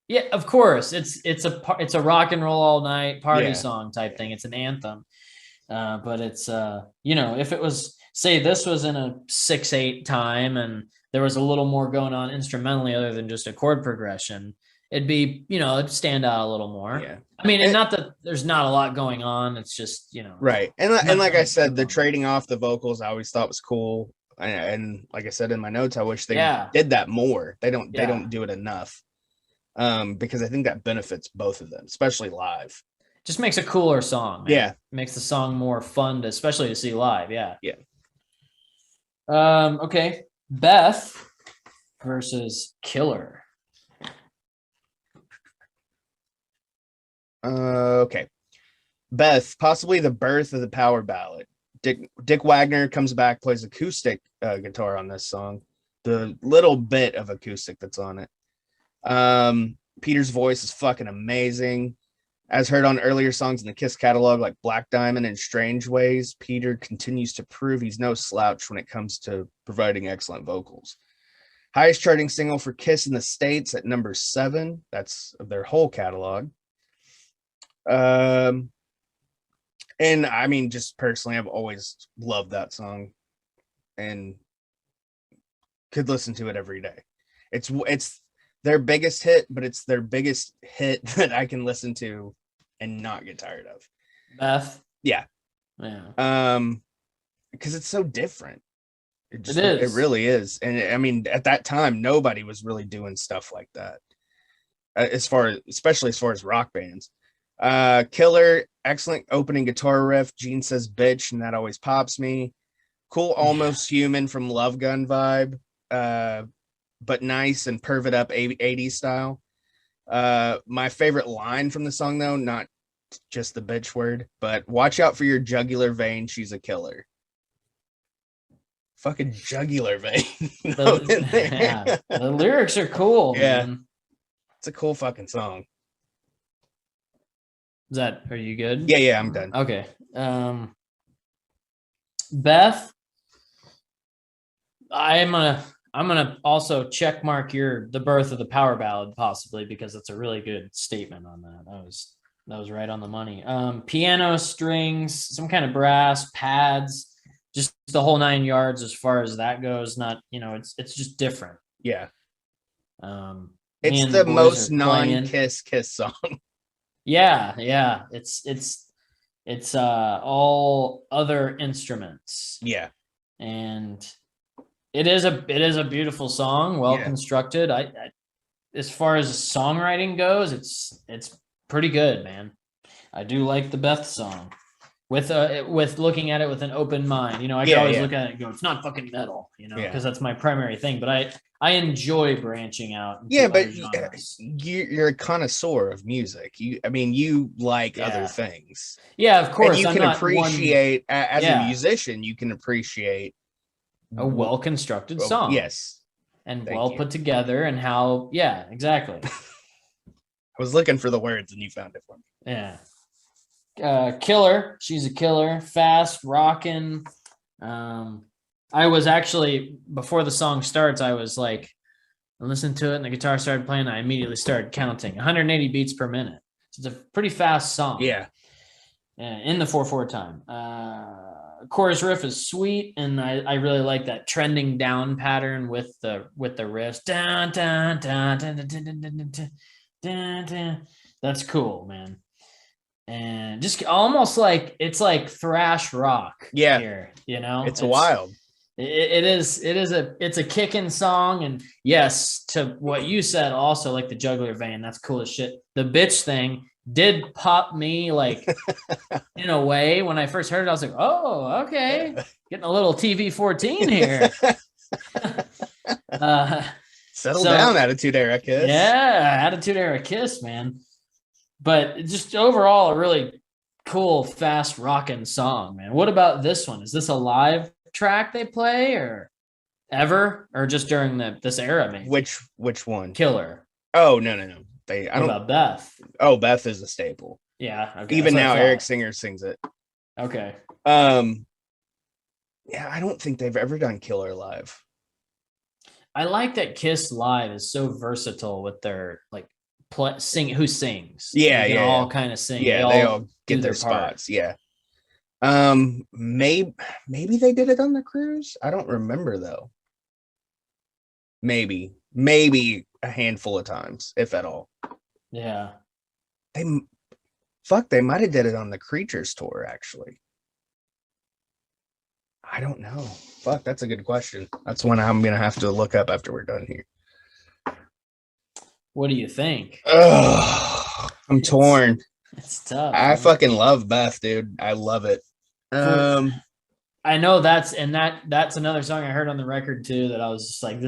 Speaker 1: Yeah, of course. It's a rock and roll all night party song type thing. It's an anthem. But it's you know, if it was, say this was in a 6/8 time and there was a little more going on instrumentally other than just a chord progression, it'd be, you know, it'd stand out a little more.
Speaker 2: Yeah.
Speaker 1: I mean, and not that there's not a lot going on, it's just, you know.
Speaker 2: Right. And like I said, the trading off the vocals I always thought was cool. And like I said in my notes, I wish they did that more. They don't do it enough. Because I think that benefits both of them, especially live.
Speaker 1: Just makes a cooler song, man.
Speaker 2: Yeah.
Speaker 1: Makes the song more fun, especially to see live. Yeah.
Speaker 2: Yeah.
Speaker 1: Okay. Beth versus Killer.
Speaker 2: Okay. Beth, possibly the birth of the power ballad. Dick Wagner comes back, plays acoustic guitar on this song. The little bit of acoustic that's on it. Peter's voice is fucking amazing. As heard on earlier songs in the Kiss catalog like Black Diamond and Strange Ways, Peter continues to prove he's no slouch when it comes to providing excellent vocals. Highest charting single for Kiss in the States at number 7. That's their whole catalog. And I mean, just personally, I've always loved that song and could listen to it every day. It's their biggest hit, but it's their biggest hit that I can listen to and not get tired of.
Speaker 1: Beth.
Speaker 2: Yeah. Because it's so different. It is. It really is. And I mean, at that time, nobody was really doing stuff like that. Especially as far as rock bands. Killer, excellent opening guitar riff. Gene says bitch, and that always pops me. Cool, almost human from Love Gun vibe. But nice and pervert up 80s style. My favorite line from the song, though, not just the bitch word, but watch out for your jugular vein, she's a killer. Fucking jugular vein.
Speaker 1: The lyrics are cool.
Speaker 2: Yeah.
Speaker 1: Man.
Speaker 2: It's a cool fucking song.
Speaker 1: Are you good?
Speaker 2: Yeah, I'm done.
Speaker 1: Okay. Beth, I'm gonna also check mark the birth of the power ballad possibly, because it's a really good statement on that. That was right on the money. Piano, strings, some kind of brass, pads, just the whole 9 yards as far as that goes. Not, you know, it's just different.
Speaker 2: Yeah. It's the most non-Kiss song.
Speaker 1: Yeah. It's all other instruments.
Speaker 2: Yeah.
Speaker 1: And it is a beautiful song, well constructed. I as far as songwriting goes, it's pretty good, man. I do like the Beth song. With looking at it with an open mind, I can always look at it and go, it's not fucking metal, because that's my primary thing. But I enjoy branching out.
Speaker 2: But you're a connoisseur of music. You like other things.
Speaker 1: Yeah, of course.
Speaker 2: And you can appreciate as a musician. You can appreciate
Speaker 1: a well-constructed song.
Speaker 2: Yes,
Speaker 1: and put together, and how. Yeah, exactly.
Speaker 2: I was looking for the words, and you found it for me.
Speaker 1: Yeah. Killer. She's a killer. Fast, rocking. I was actually, before the song starts, I was like, I listened to it and the guitar started playing. I immediately started counting 180 beats per minute. It's a pretty fast song.
Speaker 2: Yeah.
Speaker 1: In the 4/4 time. Chorus riff is sweet, and I really like that trending down pattern with the riffs. Dun, dun, dun, dun, dun, dun, dun, dun, dun, dun. That's cool, man. And just almost like it's like thrash rock.
Speaker 2: Yeah,
Speaker 1: here,
Speaker 2: it's wild.
Speaker 1: It's a kicking song, and yes, to what you said, also like the juggler vein. That's cool as shit. The bitch thing did pop me like in a way when I first heard it. I was like, oh, okay, getting a little TV-14 here.
Speaker 2: Settle down, Attitude Era Kiss.
Speaker 1: Yeah, Attitude Era Kiss, man. But just overall, a really cool, fast rocking song, man. What about this one? Is this a live track they play, or ever, or just during this era? Maybe.
Speaker 2: Which one?
Speaker 1: Killer.
Speaker 2: Oh no.
Speaker 1: What about Beth?
Speaker 2: Oh, Beth is a staple.
Speaker 1: Yeah. Okay,
Speaker 2: even now, Eric Singer sings it.
Speaker 1: Okay.
Speaker 2: Yeah, I don't think they've ever done Killer live.
Speaker 1: I like that Kiss live is so versatile with their who sings. They all kind of sing.
Speaker 2: Yeah, they all get their spots. Yeah. Maybe they did it on the cruise. I don't remember though. Maybe a handful of times, if at all.
Speaker 1: Yeah.
Speaker 2: They might have did it on the Creatures tour, actually. I don't know. Fuck, that's a good question. That's one I'm gonna have to look up after we're done here.
Speaker 1: What do you think?
Speaker 2: I'm torn.
Speaker 1: It's tough.
Speaker 2: I fucking love Beth, dude. I love it.
Speaker 1: I know that's another song I heard on the record too, that I was just like,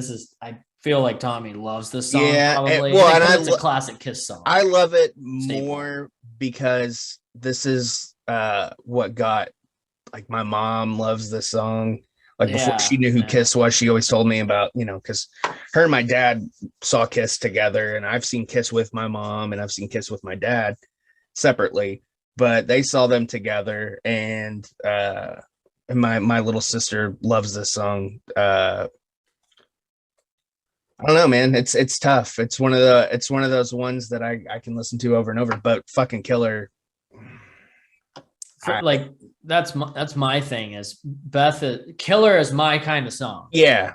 Speaker 1: I feel like Tommy loves this song.
Speaker 2: Yeah,
Speaker 1: probably. It's a classic Kiss song.
Speaker 2: I love it more because this is what got, like, my mom loves this song. Like, before she knew who Kiss was, she always told me about, because her and my dad saw Kiss together, and I've seen Kiss with my mom, and I've seen Kiss with my dad separately, but they saw them together, and my little sister loves this song. I don't know, man. It's tough. It's one of those ones that I can listen to over and over, but fucking Killer.
Speaker 1: That's my thing, is Killer is my kind of song.
Speaker 2: Yeah.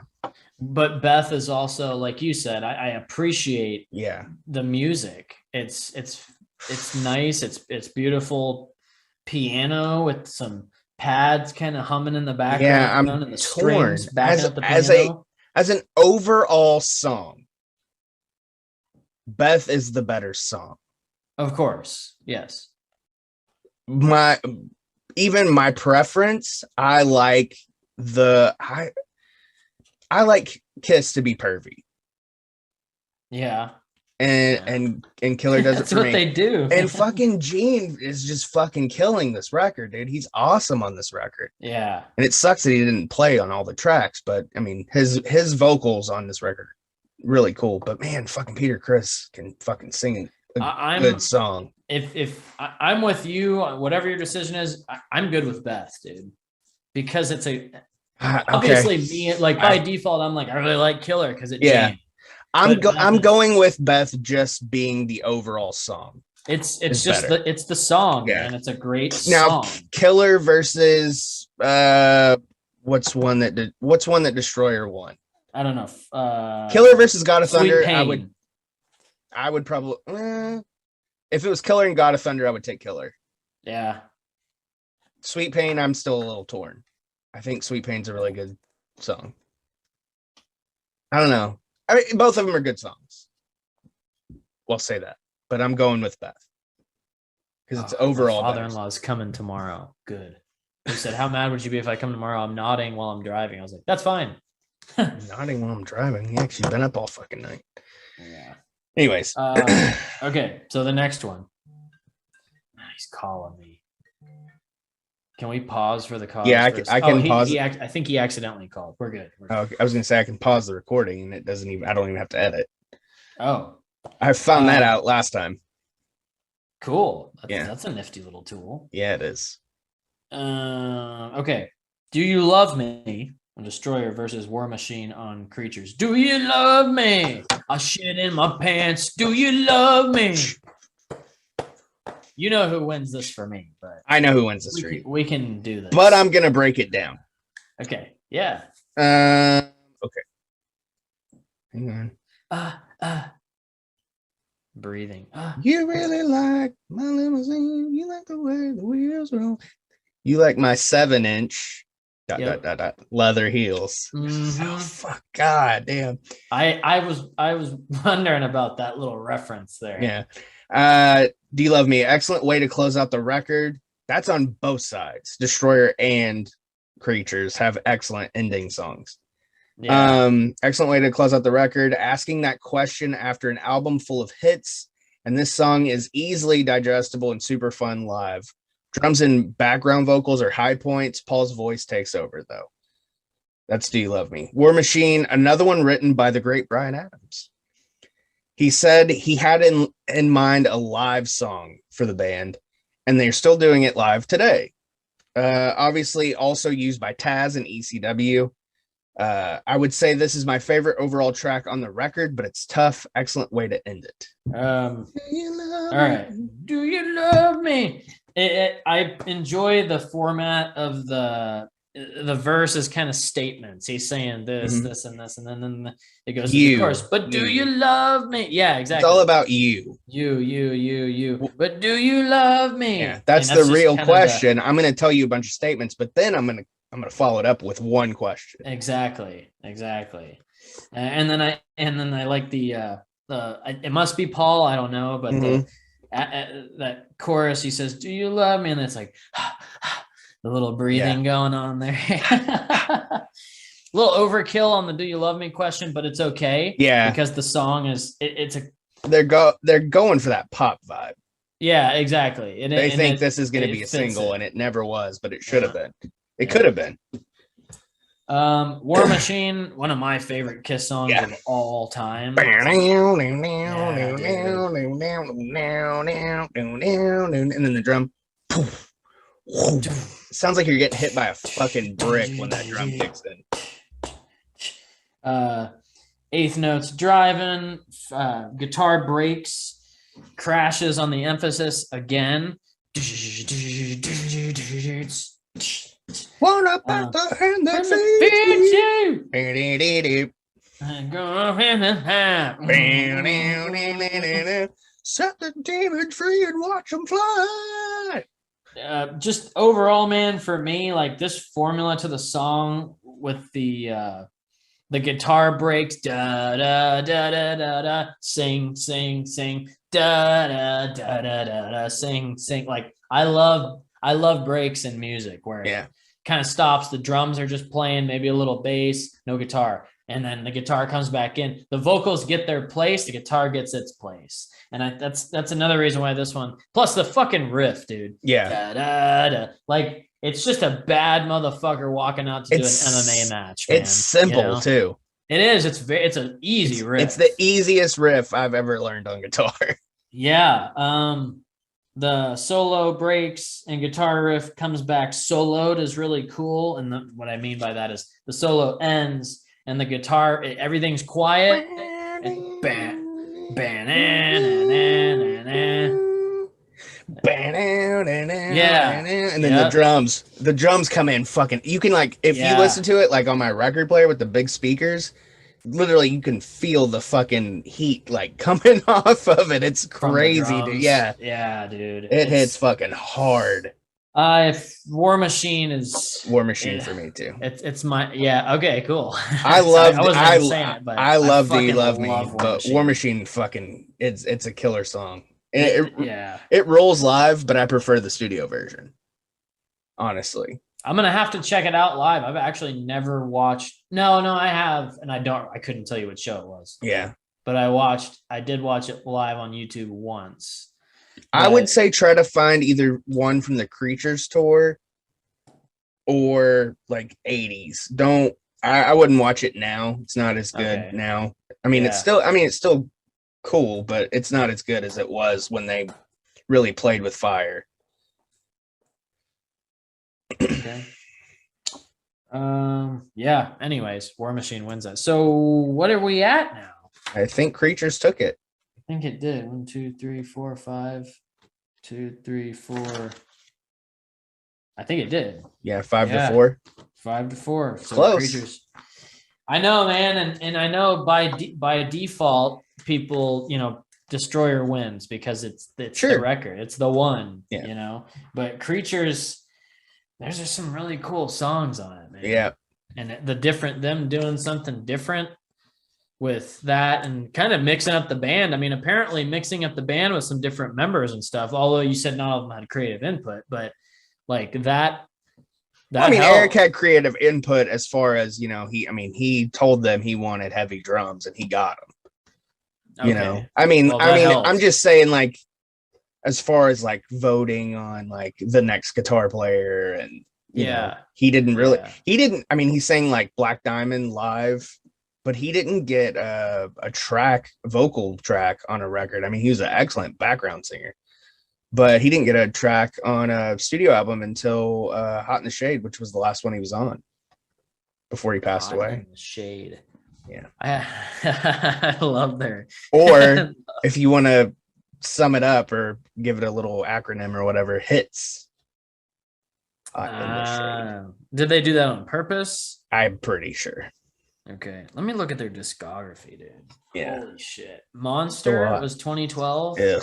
Speaker 1: But Beth is also, like you said, I appreciate the music. It's nice. It's beautiful piano with some pads kind of humming in the background.
Speaker 2: Yeah, I'm
Speaker 1: and the
Speaker 2: torn.
Speaker 1: Strings backing up the piano.
Speaker 2: As an overall song, Beth is the better song.
Speaker 1: Of course. Yes.
Speaker 2: My preference, I like Kiss to be pervy.
Speaker 1: Yeah.
Speaker 2: And Killer does it for me.
Speaker 1: That's what they do.
Speaker 2: And fucking Gene is just fucking killing this record, dude. He's awesome on this record.
Speaker 1: Yeah.
Speaker 2: And it sucks that he didn't play on all the tracks, but I mean, his vocals on this record really cool. But man, fucking Peter Criss can fucking sing a good song.
Speaker 1: If I'm with you, whatever your decision is, I'm good with Beth, dude, because it's obviously me, like, by default, I'm like, I really like Killer because it jammed.
Speaker 2: I'm going with Beth just being the overall song.
Speaker 1: It's just better. It's the song, man. It's a great
Speaker 2: now,
Speaker 1: song.
Speaker 2: Killer versus what's one that Destroyer won?
Speaker 1: I don't know.
Speaker 2: Killer versus God of Thunder.
Speaker 1: Pain.
Speaker 2: I would probably if it was Killer and God of Thunder, I would take Killer.
Speaker 1: Yeah.
Speaker 2: Sweet Pain, I'm still a little torn. I think Sweet Pain's a really good song. I don't know. I mean, both of them are good songs. We'll say that, but I'm going with Beth. because it's overall.
Speaker 1: Father-in-law's coming tomorrow. Good. He said, "How mad would you be if I come tomorrow?" I'm nodding while I'm driving. I was like, "That's fine."
Speaker 2: Nodding while I'm driving. Yeah, she's been up all fucking night.
Speaker 1: Yeah.
Speaker 2: Anyways.
Speaker 1: Okay, so the next one. He's calling me. Can we pause for the call?
Speaker 2: Yeah, I can pause.
Speaker 1: I think he accidentally called. We're good.
Speaker 2: Okay. I was gonna say I can pause the recording and it doesn't even. I don't even have to edit.
Speaker 1: Oh,
Speaker 2: I found that out last time.
Speaker 1: Cool. That's a nifty little tool.
Speaker 2: Yeah, it is.
Speaker 1: Okay. Do You Love Me? Destroyer versus War Machine on Creatures. Do you love me? I shit in my pants. Do you love me? You know who wins this for me, but
Speaker 2: I know who wins this for you.
Speaker 1: We can do this.
Speaker 2: But I'm gonna break it down.
Speaker 1: Okay. Yeah.
Speaker 2: Okay. Hang
Speaker 1: on. Breathing.
Speaker 2: You really like my limousine. You like the way the wheels roll. You like my 7-inch leather heels.
Speaker 1: Mm-hmm.
Speaker 2: Oh, fuck, god damn.
Speaker 1: I was wondering about that little reference there.
Speaker 2: Yeah. Do You Love Me? Excellent way to close out the record. That's on both sides. Destroyer and Creatures have excellent ending songs. Yeah. Excellent way to close out the record. Asking that question after an album full of hits, and this song is easily digestible and super fun live. Drums and background vocals are high points. Paul's voice takes over, though. That's Do You Love Me? War Machine, another one written by the great Bryan Adams. He said he had in mind a live song for the band, and they're still doing it live today. Obviously, also used by Taz and ECW. I would say this is my favorite overall track on the record, but it's tough. Excellent way to end it.
Speaker 1: All right. Do you love me? I enjoy the format of the verse is kind of statements. He's saying this, this, and this, and then it goes to the chorus. But do you love me? Yeah, exactly.
Speaker 2: It's all about you.
Speaker 1: You. But do you love me?
Speaker 2: Yeah, that's the real question. I'm going to tell you a bunch of statements, but then I'm going to follow it up with one question.
Speaker 1: Exactly. And then I like the it must be Paul. I don't know, but that chorus, he says, "Do you love me?" And it's like the little breathing going on there. A little overkill on the "Do you love me?" question, but it's okay.
Speaker 2: Yeah,
Speaker 1: because the song is
Speaker 2: they're going for that pop vibe.
Speaker 1: Yeah, exactly.
Speaker 2: They think this is going to be a single, and it never was, but it should have been. It could have been.
Speaker 1: War Machine, one of my favorite Kiss songs of all time.
Speaker 2: And then the drum. Sounds like you're getting hit by a fucking brick when that drum kicks in.
Speaker 1: Eighth notes driving, guitar breaks, crashes on the emphasis again.
Speaker 2: One up at the hand that feeds you. Set the demons free and watch them fly.
Speaker 1: Just overall, man, for me, like this formula to the song with the guitar breaks, da da da da da da, sing, da da da da da, sing. Like I love breaks in music where it kind of stops. The drums are just playing, maybe a little bass, no guitar. And then the guitar comes back in. The vocals get their place. The guitar gets its place. And that's another reason why this one. Plus the fucking riff, dude.
Speaker 2: Yeah.
Speaker 1: Da, da, da. Like it's just a bad motherfucker walking out to do an MMA match. Man,
Speaker 2: it's simple too.
Speaker 1: It is. It's an easy riff.
Speaker 2: It's the easiest riff I've ever learned on guitar.
Speaker 1: Yeah. The solo breaks and guitar riff comes back soloed is really cool. And what I mean by that is the solo ends and the guitar, everything's quiet. And
Speaker 2: and then the drums come in fucking. You can if you listen to it like on my record player with the big speakers, literally you can feel the fucking heat coming off of it. It's crazy, dude.
Speaker 1: Yeah, dude.
Speaker 2: It hits fucking hard.
Speaker 1: If War Machine is
Speaker 2: War Machine for me too.
Speaker 1: It's my okay, cool.
Speaker 2: I love
Speaker 1: I love
Speaker 2: Do You Love Me, but War Machine fucking it's a killer song. It rolls live, but I prefer the studio version. Honestly,
Speaker 1: I'm gonna have to check it out live. I've actually never watched. No, I have, and I couldn't tell you what show it was.
Speaker 2: Yeah,
Speaker 1: but I did watch it live on YouTube once.
Speaker 2: I would say try to find either one from the Creatures tour or like 80s. I wouldn't watch it now. It's not as good now. I mean, it's still cool, but it's not as good as it was when they really played with fire.
Speaker 1: Okay. Yeah. Anyways, War Machine wins that. So what are we at now?
Speaker 2: I think Creatures took it.
Speaker 1: I think it did. 1, 2, 3, 4, 5. 2, 3, 4. I think it did.
Speaker 2: Yeah, 5-4.
Speaker 1: 5-4. So
Speaker 2: close.
Speaker 1: Creatures. I know, man, and I know by default, people, Destroyer wins because it's the record. It's the one, But Creatures, there's just some really cool songs on it, man.
Speaker 2: Yeah.
Speaker 1: And them doing something different with that and kind of mixing up the band. I mean, apparently mixing up the band with some different members and stuff, although you said not all of them had creative input, but like that
Speaker 2: I mean, helped. Eric had creative input as far as, he told them he wanted heavy drums and he got them. Okay. I'm just saying, like, as far as like voting on like the next guitar player and he sang like Black Diamond live, but he didn't get a vocal track on a record. I mean, he was an excellent background singer, but he didn't get a track on a studio album until Hot in the Shade, which was the last one he was on before he passed away.
Speaker 1: In the Shade.
Speaker 2: Yeah.
Speaker 1: I love there.
Speaker 2: Or if you want to sum it up or give it a little acronym or whatever, HITS.
Speaker 1: Did they do that on purpose?
Speaker 2: I'm pretty sure.
Speaker 1: Okay, let me look at their discography, dude.
Speaker 2: Yeah.
Speaker 1: Holy shit. Monster was 2012.
Speaker 2: Ugh.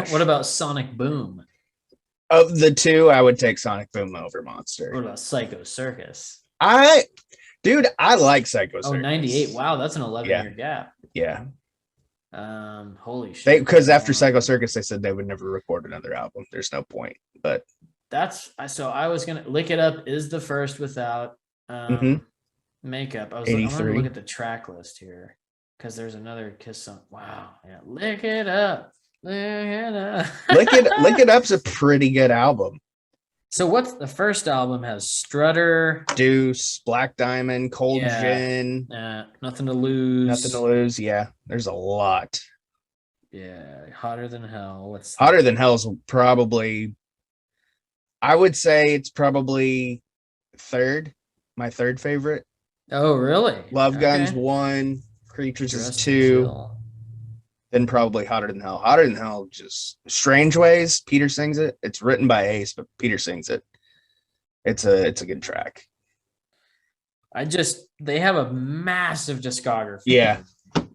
Speaker 1: What about Sonic Boom?
Speaker 2: Of the two, I would take Sonic Boom over Monster.
Speaker 1: What about Psycho Circus?
Speaker 2: I like Psycho Circus.
Speaker 1: Oh, 98. Wow, that's an 11-year gap.
Speaker 2: Yeah.
Speaker 1: Holy shit.
Speaker 2: Because after Psycho Circus, they said they would never record another album. There's no point. But
Speaker 1: I was gonna Lick It Up is the first without makeup. I'm gonna look at the track list here because there's another Kiss song. Wow, yeah, Lick It Up. Lick
Speaker 2: It Up's a pretty good album.
Speaker 1: So what's the first album? Has Strutter,
Speaker 2: Deuce, Black Diamond, Cold Gin,
Speaker 1: Nothing to Lose.
Speaker 2: Yeah, there's a lot.
Speaker 1: Yeah, Hotter Than Hell.
Speaker 2: Hotter Than Hell's probably, I would say it's probably my third favorite.
Speaker 1: Oh, really?
Speaker 2: Love Gun's 1, Creatures is 2. Then probably Hotter Than Hell. Hotter Than Hell, just Strange Ways. Peter sings it. It's written by Ace, but Peter sings it. It's a good track.
Speaker 1: They have a massive discography.
Speaker 2: Yeah.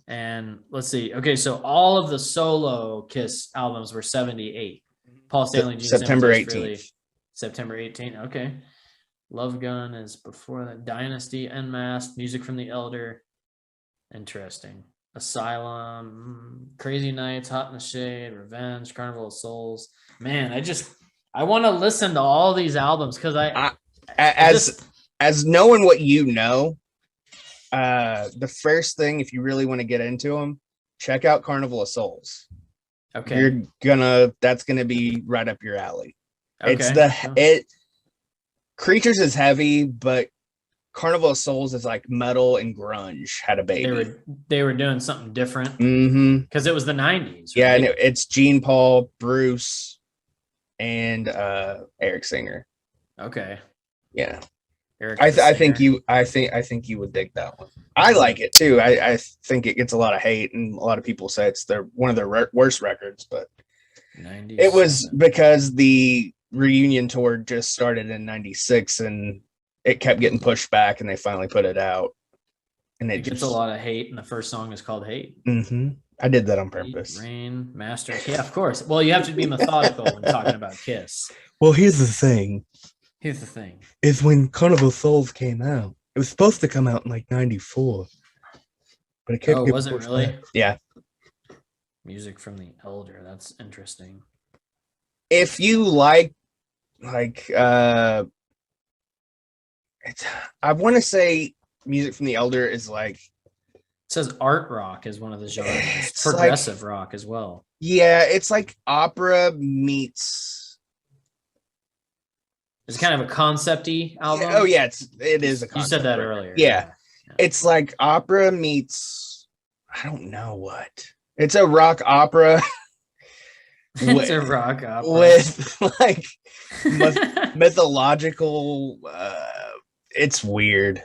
Speaker 1: And let's see. Okay, so all of the solo Kiss albums were 78. Paul Stanley,
Speaker 2: September 18th.
Speaker 1: September 18th. Okay. Love Gun is before that. Dynasty, Unmasked, Music from the Elder. Interesting. Asylum, Crazy Nights, Hot in the Shade, Revenge, Carnival of Souls. Man, I want to listen to all these albums because
Speaker 2: as knowing what you know, the first thing, if you really want to get into them, check out Carnival of Souls.
Speaker 1: Okay,
Speaker 2: that's gonna be right up your alley.
Speaker 1: Okay.
Speaker 2: Creatures is heavy, but Carnival of Souls is like metal and grunge had a baby.
Speaker 1: They were doing something different
Speaker 2: because
Speaker 1: it was the 90s. Right?
Speaker 2: Yeah, and it's Gene, Paul, Bruce, and Eric Singer.
Speaker 1: Okay.
Speaker 2: Yeah. I think you would dig that one. I like it too. I think it gets a lot of hate, and a lot of people say it's one of their worst records, but
Speaker 1: 90s.
Speaker 2: It was because the reunion tour just started in 96 and it kept getting pushed back, and they finally put it out. And it
Speaker 1: gets a lot of hate, and the first song is called Hate.
Speaker 2: I did that on purpose.
Speaker 1: Rain, Master. Yeah, of course. Well, you have to be methodical when talking about Kiss.
Speaker 2: Well, here's the thing. Is when Carnival of Souls came out. It was supposed to come out in like 94. But it kept
Speaker 1: was it really?
Speaker 2: Back. Yeah.
Speaker 1: Music from the Elder. That's interesting.
Speaker 2: If you like it's, I want to say Music from the Elder is like,
Speaker 1: it says art rock is one of the genres.
Speaker 2: It's
Speaker 1: progressive rock as well.
Speaker 2: Yeah, it's like opera meets.
Speaker 1: It's kind of a concept-y album.
Speaker 2: Yeah, it is a concept.
Speaker 1: You said that earlier.
Speaker 2: Yeah. It's like opera meets, I don't know what. It's a rock opera.
Speaker 1: It's a rock opera
Speaker 2: with like mythological. It's weird.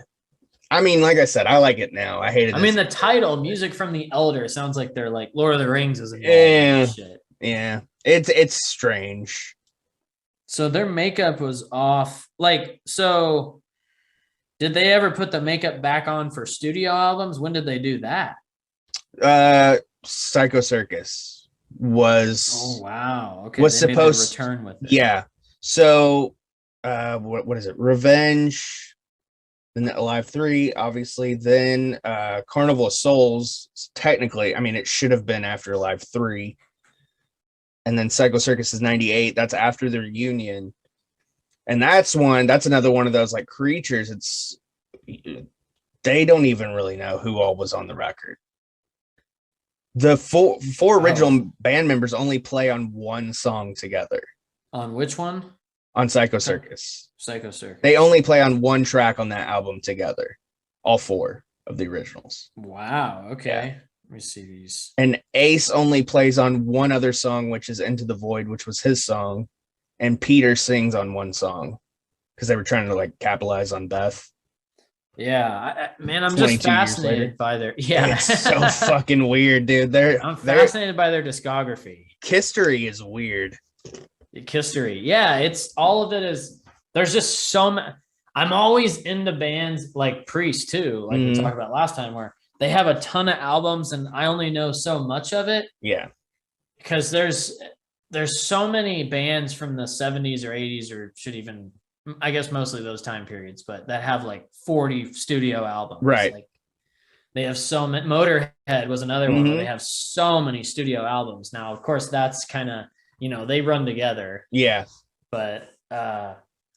Speaker 2: I mean, like I said, I like it now. I hate it.
Speaker 1: I mean, the title, Music from the Elder, sounds like they're like Lord of the Rings is involved.
Speaker 2: Yeah,
Speaker 1: shit.
Speaker 2: Yeah. It's strange.
Speaker 1: So their makeup was off. Like, so did they ever put the makeup back on for studio albums? When did they do that?
Speaker 2: Psycho Circus was.
Speaker 1: Oh wow. Okay.
Speaker 2: Was supposed
Speaker 1: to return with it.
Speaker 2: Yeah. So what is it? Revenge, then Alive 3, obviously, then Carnival of Souls, technically, I mean, it should have been after Alive 3. And then Psycho Circus is 98. That's after the reunion. And that's another one of those like creatures. They don't even really know who all was on the record. The four original band members only play on one song together.
Speaker 1: On which one?
Speaker 2: On Psycho Circus.
Speaker 1: Psycho Circus.
Speaker 2: They only play on one track on that album together. All 4 of the originals.
Speaker 1: Wow. Okay.
Speaker 2: Yeah.
Speaker 1: Let me see these.
Speaker 2: And Ace only plays on one other song, which is Into the Void, which was his song. And Peter sings on one song because they were trying to like capitalize on Beth.
Speaker 1: Yeah, man, I'm just fascinated by their. Yeah,
Speaker 2: it's so fucking weird, dude. I'm
Speaker 1: fascinated by their discography.
Speaker 2: History is weird.
Speaker 1: History, yeah, it's all of it is. There's just so many. I'm always into bands like Priest too, like we talked about last time, where they have a ton of albums and I only know so much of it.
Speaker 2: Yeah,
Speaker 1: because there's so many bands from the 70s or 80s or should even. I guess mostly those time periods, but that have like 40 studio albums.
Speaker 2: Right.
Speaker 1: Like they have so many. Motorhead was another one where they have so many studio albums. Now, of course, that's kind of, they run together.
Speaker 2: Yeah.
Speaker 1: But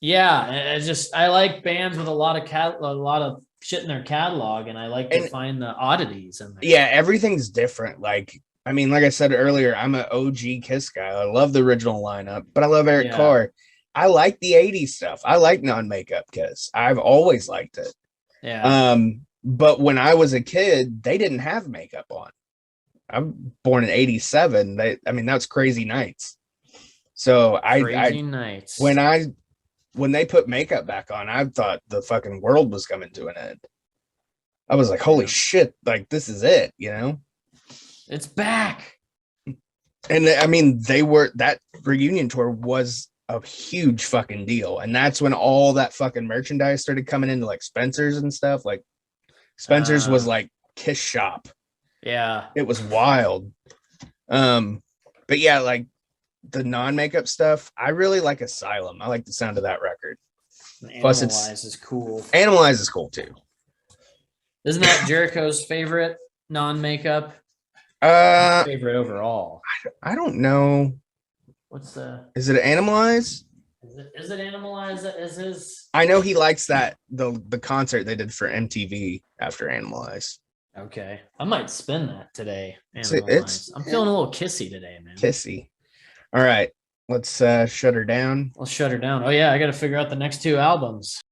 Speaker 1: yeah, I like bands with a lot of shit in their catalog, and I like to find the oddities in there.
Speaker 2: Yeah, everything's different. Like, I mean, like I said earlier, I'm an OG Kiss guy. I love the original lineup, but I love Eric Carr. I like the 80s stuff. I like non-makeup Kiss. I've always liked it.
Speaker 1: Yeah.
Speaker 2: But when I was a kid, they didn't have makeup on. I'm born in 87. That was Crazy Nights. So
Speaker 1: Nights.
Speaker 2: When they put makeup back on, I thought the fucking world was coming to an end. I was like, holy shit, like this is it,
Speaker 1: It's back.
Speaker 2: And that reunion tour was a huge fucking deal, and that's when all that fucking merchandise started coming into like Spencer's and stuff. Like Spencer's was like Kiss shop.
Speaker 1: Yeah,
Speaker 2: it was wild. But yeah, like the non-makeup stuff, I really like Asylum. I like the sound of that record.
Speaker 1: Plus, Animalize is cool.
Speaker 2: Animalize is cool too.
Speaker 1: Isn't that Jericho's favorite non-makeup? Favorite overall?
Speaker 2: I don't know. Is it Animalize?
Speaker 1: Is it Animalize? Is his?
Speaker 2: I know he likes that the concert they did for MTV after Animalize.
Speaker 1: Okay, I might spin that today. I'm feeling a little kissy today, man.
Speaker 2: Kissy. All right, let's shut her down.
Speaker 1: Let's shut her down. Oh yeah, I got to figure out the next 2 albums.